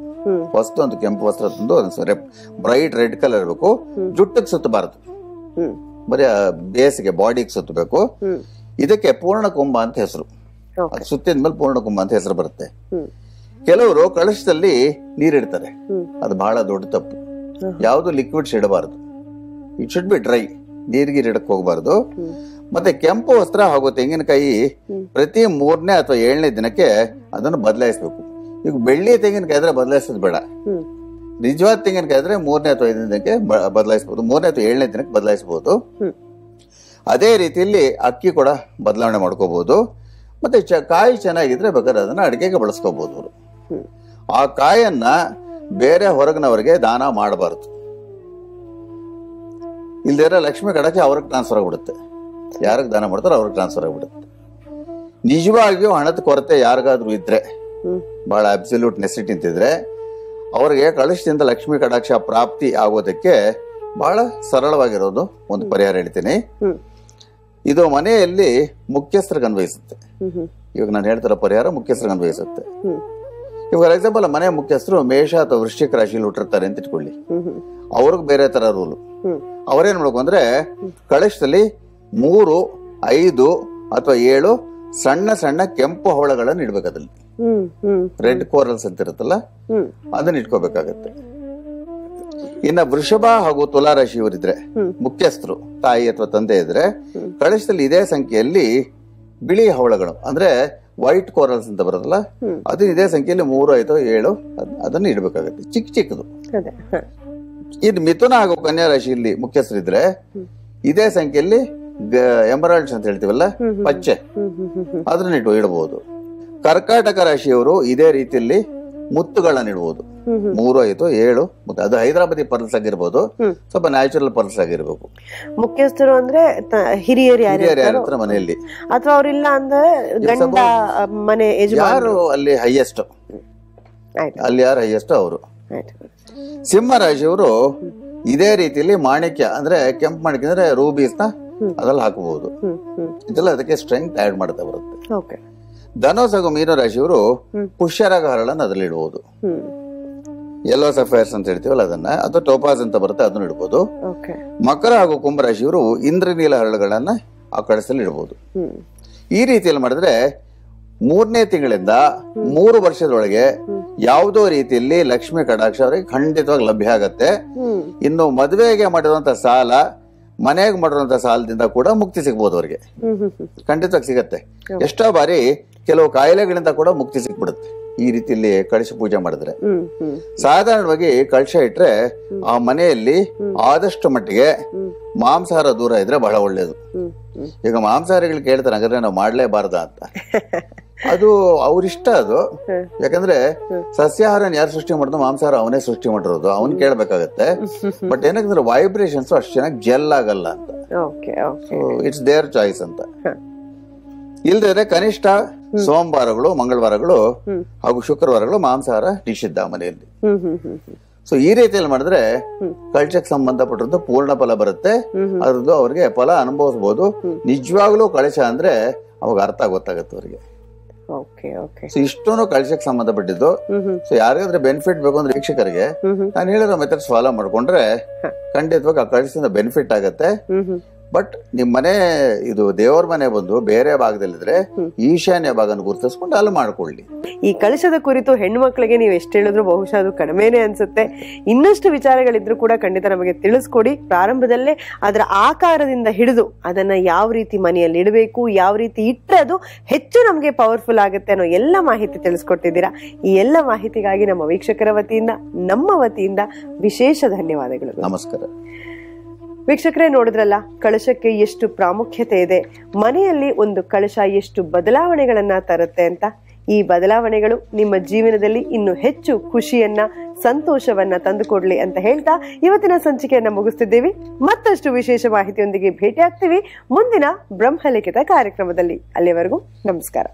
ಫಸ್ಟ್ ಒಂದು ಕೆಂಪು ವಸ್ತ್ರ ತಂದು ಬ್ರೈಟ್ ರೆಡ್ ಕಲರ್ ಇರಬೇಕು. ಜುಟ್ಟಿಗೆ ಸುತ್ತಬಾರದು, ಬರೀ ಬೇಸಿಗೆ ಬಾಡಿಗೆ ಸುತ್ತಬೇಕು. ಇದಕ್ಕೆ ಪೂರ್ಣಕುಂಭ ಅಂತ ಹೆಸರು. ಅದು ಸುತ್ತಿದ ಮೇಲೆ ಪೂರ್ಣಕುಂಭ ಅಂತ ಹೆಸರು ಬರುತ್ತೆ. ಕೆಲವರು ಕಳಶದಲ್ಲಿ ನೀರಿಡ್ತಾರೆ, ಅದು ಬಹಳ ದೊಡ್ಡ ತಪ್ಪು. ಯಾವುದು ಲಿಕ್ವಿಡ್ಸ್ ಇಡಬಾರದು. ಇಟ್ ಶುಡ್ ಬಿ ಡ್ರೈ, ನೀರಿಗೆ ಇಡಕ್ ಹೋಗಬಾರ್ದು. ಮತ್ತೆ ಕೆಂಪು ವಸ್ತ್ರ ಹಾಗೂ ತೆಂಗಿನಕಾಯಿ ಪ್ರತಿ 3ನೇ ಅಥವಾ 7ನೇ ದಿನಕ್ಕೆ ಅದನ್ನು ಬದಲಾಯಿಸಬೇಕು. ಈಗ ಬೆಳ್ಳಿ ತೆಂಗಿನಕಾಯಿ ಆದ್ರೆ ಬದಲಾಯಿಸೋದು ಬೇಡ. ನಿಜವಾದ ತೆಂಗಿನಕಾಯಿ ಆದ್ರೆ 3ನೇ ಅಥವಾ 5ನೇ ದಿನಕ್ಕೆ ಬದಲಾಯಿಸಬಹುದು, 3ನೇ ಅಥವಾ 7ನೇ ದಿನಕ್ಕೆ ಬದಲಾಯಿಸಬಹುದು. ಅದೇ ರೀತಿಯಲ್ಲಿ ಅಕ್ಕಿ ಕೂಡ ಬದಲಾವಣೆ ಮಾಡ್ಕೋಬಹುದು. ಮತ್ತೆ ಕಾಯಿ ಚೆನ್ನಾಗಿದ್ರೆ ಬೇಕಾದ್ರೆ ಅದನ್ನ ಅಡಿಗೆಗೆ ಬಳಸ್ಕೋಬಹುದು ಅವರು. ಆ ಕಾಯನ್ನ ಬೇರೆ ಹೊರಗಿನವರಿಗೆ ದಾನ ಮಾಡಬಾರದು. ಇಲ್ದಿರ ಲಕ್ಷ್ಮಿ ಕಡಕ್ಕೆ ಅವ್ರಿಗೆ ಟ್ರಾನ್ಸ್ಫರ್ ಆಗ್ಬಿಡುತ್ತೆ. ಯಾರಿಗೆ ದಾನ ಮಾಡ್ತಾರೋ ಅವ್ರಿಗೆ ಟ್ರಾನ್ಸ್ಫರ್ ಆಗ್ಬಿಡುತ್ತೆ. ನಿಜವಾಗಿಯೂ ಹಣದ ಕೊರತೆ ಯಾರಿಗಾದ್ರೂ ಇದ್ರೆ, ಬಹಳ ಅಬ್ಸಲ್ಯೂಟ್ ನೆಸಿಟಿ ಅಂತಿದ್ರೆ, ಅವ್ರಿಗೆ ಕಳಶದಿಂದ ಲಕ್ಷ್ಮಿ ಕಟಾಕ್ಷ ಪ್ರಾಪ್ತಿ ಆಗೋದಕ್ಕೆ ಬಹಳ ಸರಳವಾಗಿರೋದು ಒಂದು ಪರಿಹಾರ ಹೇಳ್ತೀನಿ. ಇದು ಮನೆಯಲ್ಲಿ ಮುಖ್ಯಸ್ಥರಿಗೆ ಅನ್ವಯಿಸುತ್ತೆ. ಇವಾಗ ನಾನು ಹೇಳ್ತಿರೋ ಪರಿಹಾರ ಮುಖ್ಯಸ್ಥರಿಗೆ ಅನ್ವಯಿಸುತ್ತೆ. ಇವಾಗ ಫಾರ್ ಎಕ್ಸಾಂಪಲ್ ಮನೆ ಮುಖ್ಯಸ್ಥರು ಮೇಷ ಅಥವಾ ವೃಶ್ಚಿಕ ರಾಶಿಯಲ್ಲಿ ಹುಟ್ಟಿರ್ತಾರೆ ಅಂತ ಇಟ್ಕೊಳ್ಳಿ. ಅವ್ರಿಗೆ ಬೇರೆ ತರ ರೂಲು. ಅವ್ರೇನ್ ಮಾಡ್ಬೇಕು ಅಂದ್ರೆ ಕಳಶದಲ್ಲಿ 3, 5 ಅಥವಾ 7 ಸಣ್ಣ ಸಣ್ಣ ಕೆಂಪು ಹವಳಗಳನ್ನು ಇಡ್ಬೇಕು. ಅದ್ರಲ್ಲಿ ರೆಡ್ ಕೋರಲ್ಸ್ ಅಂತ ಇರುತ್ತಲ್ಲ, ಅದನ್ನ ಇಟ್ಕೋಬೇಕಾಗತ್ತೆ. ಇನ್ನ ವೃಷಭ ಹಾಗೂ ತುಲಾ ರಾಶಿಯವರಿದ್ರೆ ಮುಖ್ಯಸ್ಥರು ತಾಯಿ ಅಥವಾ ತಂದೆ ಇದ್ರೆ ಕಳಶದಲ್ಲಿ ಇದೇ ಸಂಖ್ಯೆಯಲ್ಲಿ ಬಿಳಿ ಹವಳಗಳು ಅಂದ್ರೆ ವೈಟ್ ಕೋರಲ್ಸ್ ಅಂತ ಬರೋದಲ್ಲ, ಅದು ಇದೇ ಸಂಖ್ಯೆಯಲ್ಲಿ 3, 5, 7 ಅದನ್ನ ಇಡಬೇಕಾಗತ್ತೆ, ಚಿಕ್ಕ ಚಿಕ್ಕದು. ಇದು ಮಿಥುನ ಹಾಗೂ ಕನ್ಯಾ ರಾಶಿಯಲ್ಲಿ ಮುಖ್ಯಸ್ಥರಿದ್ರೆ ಇದೇ ಸಂಖ್ಯೆಯಲ್ಲಿ ಎಮರಾಲ್ಡ್ಸ್ ಅಂತ ಹೇಳ್ತೀವಲ್ಲ, ಪಚ್ಚೆ, ಅದನ್ನ ಇಡಬಹುದು. ಕರ್ಕಾಟಕ ರಾಶಿಯವರು ಇದೇ ರೀತಿಯಲ್ಲಿ ಮುತ್ತುಗಳನ್ನ ಇಡಬಹುದು, 3, 5, 7 ಮುತ್ತು. ಅದು ಹೈದರಾಬಾದಿ ಪರ್ಲ್ಸ್ ಆಗಿರ್ಬೋದು, ಸ್ವಲ್ಪ ನ್ಯಾಚುರಲ್ ಪರ್ಲ್ಸ್ ಆಗಿರ್ಬೇಕು. ಮುಖ್ಯಸ್ಥರು ಅಂದ್ರೆ ಹಿರಿಯರು ಯಾರ ಮನೆಯಲ್ಲಿ, ಅಥವಾ ಅವ್ರಿಲ್ಲ ಅಂದ್ರೆ ಗಂಡ ಮನೆ ಯಾರು ಅಲ್ಲಿ ಹೈಯೆಸ್ಟ್, ಅಲ್ಲಿ ಯಾರು ಹೈಯೆಸ್ಟ್ ಅವರು. ಸಿಂಹ ರಾಶಿಯವರು ಇದೇ ರೀತಿಯಲ್ಲಿ ಮಾಣಿಕ್ಯ ಅಂದ್ರೆ ಕೆಂಪು ಮಾಣಿಕ್ಯ ಅಂದ್ರೆ ರೂಬೀಸ್ ನ ಅದ್ರಲ್ಲಿ ಹಾಕಬಹುದು. ಇದೆಲ್ಲ ಅದಕ್ಕೆ ಸ್ಟ್ರೆಂತ್ ಆಡ್ ಮಾಡ್ತಾ ಬರುತ್ತೆ. ಧನುಸ್ ಹಾಗೂ ಮೀನ ರಾಶಿಯವರು ಪುಷ್ಯರಾಗ ಹರಳನ್ನು ಅದ್ರಲ್ಲಿ ಇಡಬಹುದು. ಯೆಲ್ಲೋ ಸಫೈರ್ಸ್ ಅಂತ ಹೇಳ್ತೀವಲ್ಲ ಅದನ್ನ, ಅಥವಾ ಟೋಪಾಸ್ ಅಂತ ಬರುತ್ತೆ, ಅದನ್ನ ಇಡಬಹುದು. ಮಕರ ಹಾಗೂ ಕುಂಭ ರಾಶಿಯವರು ಇಂದ್ರನೀಲ ಹರಳುಗಳನ್ನ ಆ ಕಳಸಲ್ಲಿ ಇಡಬಹುದು. ಈ ರೀತಿಯಲ್ಲಿ ಮಾಡಿದ್ರೆ 3ನೇ ತಿಂಗಳಿಂದ 3 ವರ್ಷದೊಳಗೆ ಯಾವುದೋ ರೀತಿಯಲ್ಲಿ ಲಕ್ಷ್ಮಿ ಕಟಾಕ್ಷ ಅವರಿಗೆ ಖಂಡಿತವಾಗಿ ಲಭ್ಯ ಆಗತ್ತೆ. ಇನ್ನು ಮದುವೆಗೆ ಮಾಡಿರುವಂತ ಸಾಲ, ಮನೆಗೆ ಮಾಡಿರುವಂತ ಸಾಲದಿಂದ ಕೂಡ ಮುಕ್ತಿ ಸಿಗ್ಬೋದು ಅವರಿಗೆ, ಖಂಡಿತವಾಗಿ ಸಿಗತ್ತೆ. ಎಷ್ಟೋ ಬಾರಿ ಕೆಲವು ಕಾಯಿಲೆಗಳಿಂದ ಕೂಡ ಮುಕ್ತಿ ಸಿಕ್ಬಿಡುತ್ತೆ ಈ ರೀತಿಯಲ್ಲಿ ಕಳಶ ಪೂಜೆ ಮಾಡಿದ್ರೆ. ಸಾಧಾರಣವಾಗಿ ಕಳಶ ಇಟ್ರೆ ಆ ಮನೆಯಲ್ಲಿ ಆದಷ್ಟು ಮಟ್ಟಿಗೆ ಮಾಂಸಾಹಾರ ದೂರ ಇದ್ರೆ ಬಹಳ ಒಳ್ಳೇದು. ಈಗ ಮಾಂಸಾಹಾರಿಗಳು ಕೇಳ್ತಾರೆ ಹಾಗಾದ್ರೆ ನಾವು ಮಾಡ್ಲೇಬಾರ್ದ ಅಂತ. ಅದು ಅವ್ರಿಷ್ಟ ಅದು, ಯಾಕಂದ್ರೆ ಸಸ್ಯಾಹಾರನ ಯಾರು ಸೃಷ್ಟಿ ಮಾಡಿದ್ರು ಮಾಂಸಾಹಾರ ಅವನೇ ಸೃಷ್ಟಿ ಮಾಡಿರೋದು, ಅವನ್ ಕೇಳ್ಬೇಕಾಗತ್ತೆ. ಬಟ್ ಏನಂದ್ರೆ ವೈಬ್ರೇಷನ್ಸ್ ಅಷ್ಟು ಚೆನ್ನಾಗಿ ಜೆಲ್ ಆಗಲ್ಲ ಅಂತ, ಇಟ್ಸ್ ದೇರ್ ಚಾಯ್ಸ್ ಅಂತ. ಇಲ್ದಿದ್ರೆ ಕನಿಷ್ಠ ಸೋಮವಾರಗಳು, ಮಂಗಳವಾರಗಳು ಹಾಗೂ ಶುಕ್ರವಾರಗಳು ಮಾಂಸಾಹಾರ ನಿಷಿದ್ಧ ಮನೆಯಲ್ಲಿ. ಸೊ ಈ ರೀತಿಯಲ್ಲಿ ಮಾಡಿದ್ರೆ ಕಳಶಕ್ಕೆ ಸಂಬಂಧಪಟ್ಟಂತ ಪೂರ್ಣ ಫಲ ಬರುತ್ತೆ, ಅದ್ರದ್ದು ಅವ್ರಿಗೆ ಫಲ ಅನುಭವಿಸಬಹುದು. ನಿಜವಾಗ್ಲೂ ಕಳಶ ಅಂದ್ರೆ ಅವಾಗ ಅರ್ಥ ಗೊತ್ತಾಗತ್ತೆ ಅವ್ರಿಗೆ. ಸೊ ಇಷ್ಟೊಂದು ಕಳಶಕ್ಕೆ ಸಂಬಂಧಪಟ್ಟಿದ್ದು. ಸೊ ಯಾರಿಗಾದ್ರೆ ಬೆನಿಫಿಟ್ ಬೇಕು ಅಂದ್ರೆ ವೀಕ್ಷಕರಿಗೆ ನಾನು ಹೇಳಿರೋ ಮೆಥಡ್ಸ್ ಫಾಲೋ ಮಾಡ್ಕೊಂಡ್ರೆ ಖಂಡಿತವಾಗಿ ಆ ಕಳಶದಿಂದ ಬೆನಿಫಿಟ್ ಆಗತ್ತೆ. ಬಟ್ ನಿಮ್ ಮನೆ ಇದು ದೇವರ ಮನೆ ಬಂದು ಬೇರೆ ಭಾಗದಲ್ಲಿದ್ರೆ ಈಶಾನ್ಯ ಭಾಗನ ಗುರುತಿಸ್ಕೊಂಡು ಅಲ್ಲಿ ಮಾಡ್ಕೊಳ್ಳಿ. ಈ ಕಳಶದ ಕುರಿತು ಹೆಣ್ಣು ಮಕ್ಕಳಿಗೆ ನೀವು ಎಷ್ಟು ಹೇಳಿದ್ರು ಬಹುಶಃ ಅದು ಕಡಿಮೆನೆ ಅನ್ಸುತ್ತೆ. ಇನ್ನಷ್ಟು ವಿಚಾರಗಳಿದ್ರು ಕೂಡ ಖಂಡಿತ ನಮಗೆ ತಿಳಿಸ್ಕೊಡಿ. ಪ್ರಾರಂಭದಲ್ಲೇ ಅದರ ಆಕಾರದಿಂದ ಹಿಡಿದು ಅದನ್ನ ಯಾವ ರೀತಿ ಮನೆಯಲ್ಲಿ ಇಡಬೇಕು, ಯಾವ ರೀತಿ ಇಟ್ಟರೆ ಅದು ಹೆಚ್ಚು ನಮಗೆ ಪವರ್ಫುಲ್ ಆಗುತ್ತೆ ಅನ್ನೋ ಎಲ್ಲ ಮಾಹಿತಿ ತಿಳಿಸ್ಕೊಟ್ಟಿದ್ದೀರಾ. ಈ ಎಲ್ಲ ಮಾಹಿತಿಗಾಗಿ ನಮ್ಮ ವೀಕ್ಷಕರ ವತಿಯಿಂದ, ನಮ್ಮ ವತಿಯಿಂದ ವಿಶೇಷ ಧನ್ಯವಾದಗಳು. ನಮಸ್ಕಾರ. ವೀಕ್ಷಕರೇ, ನೋಡಿದ್ರಲ್ಲ ಕಳಶಕ್ಕೆ ಎಷ್ಟು ಪ್ರಾಮುಖ್ಯತೆ ಇದೆ, ಮನೆಯಲ್ಲಿ ಒಂದು ಕಳಶ ಎಷ್ಟು ಬದಲಾವಣೆಗಳನ್ನ ತರುತ್ತೆ ಅಂತ. ಈ ಬದಲಾವಣೆಗಳು ನಿಮ್ಮ ಜೀವನದಲ್ಲಿ ಇನ್ನು ಹೆಚ್ಚು ಖುಷಿಯನ್ನ, ಸಂತೋಷವನ್ನ ತಂದುಕೊಡ್ಲಿ ಅಂತ ಹೇಳ್ತಾ ಇವತ್ತಿನ ಸಂಚಿಕೆಯನ್ನ ಮುಗಿಸ್ತಿದ್ದೀವಿ. ಮತ್ತಷ್ಟು ವಿಶೇಷ ಮಾಹಿತಿಯೊಂದಿಗೆ ಭೇಟಿ ಆಗ್ತೀವಿ ಮುಂದಿನ ಬ್ರಹ್ಮಲಿಖಿತ ಕಾರ್ಯಕ್ರಮದಲ್ಲಿ. ಅಲ್ಲಿವರೆಗೂ ನಮಸ್ಕಾರ.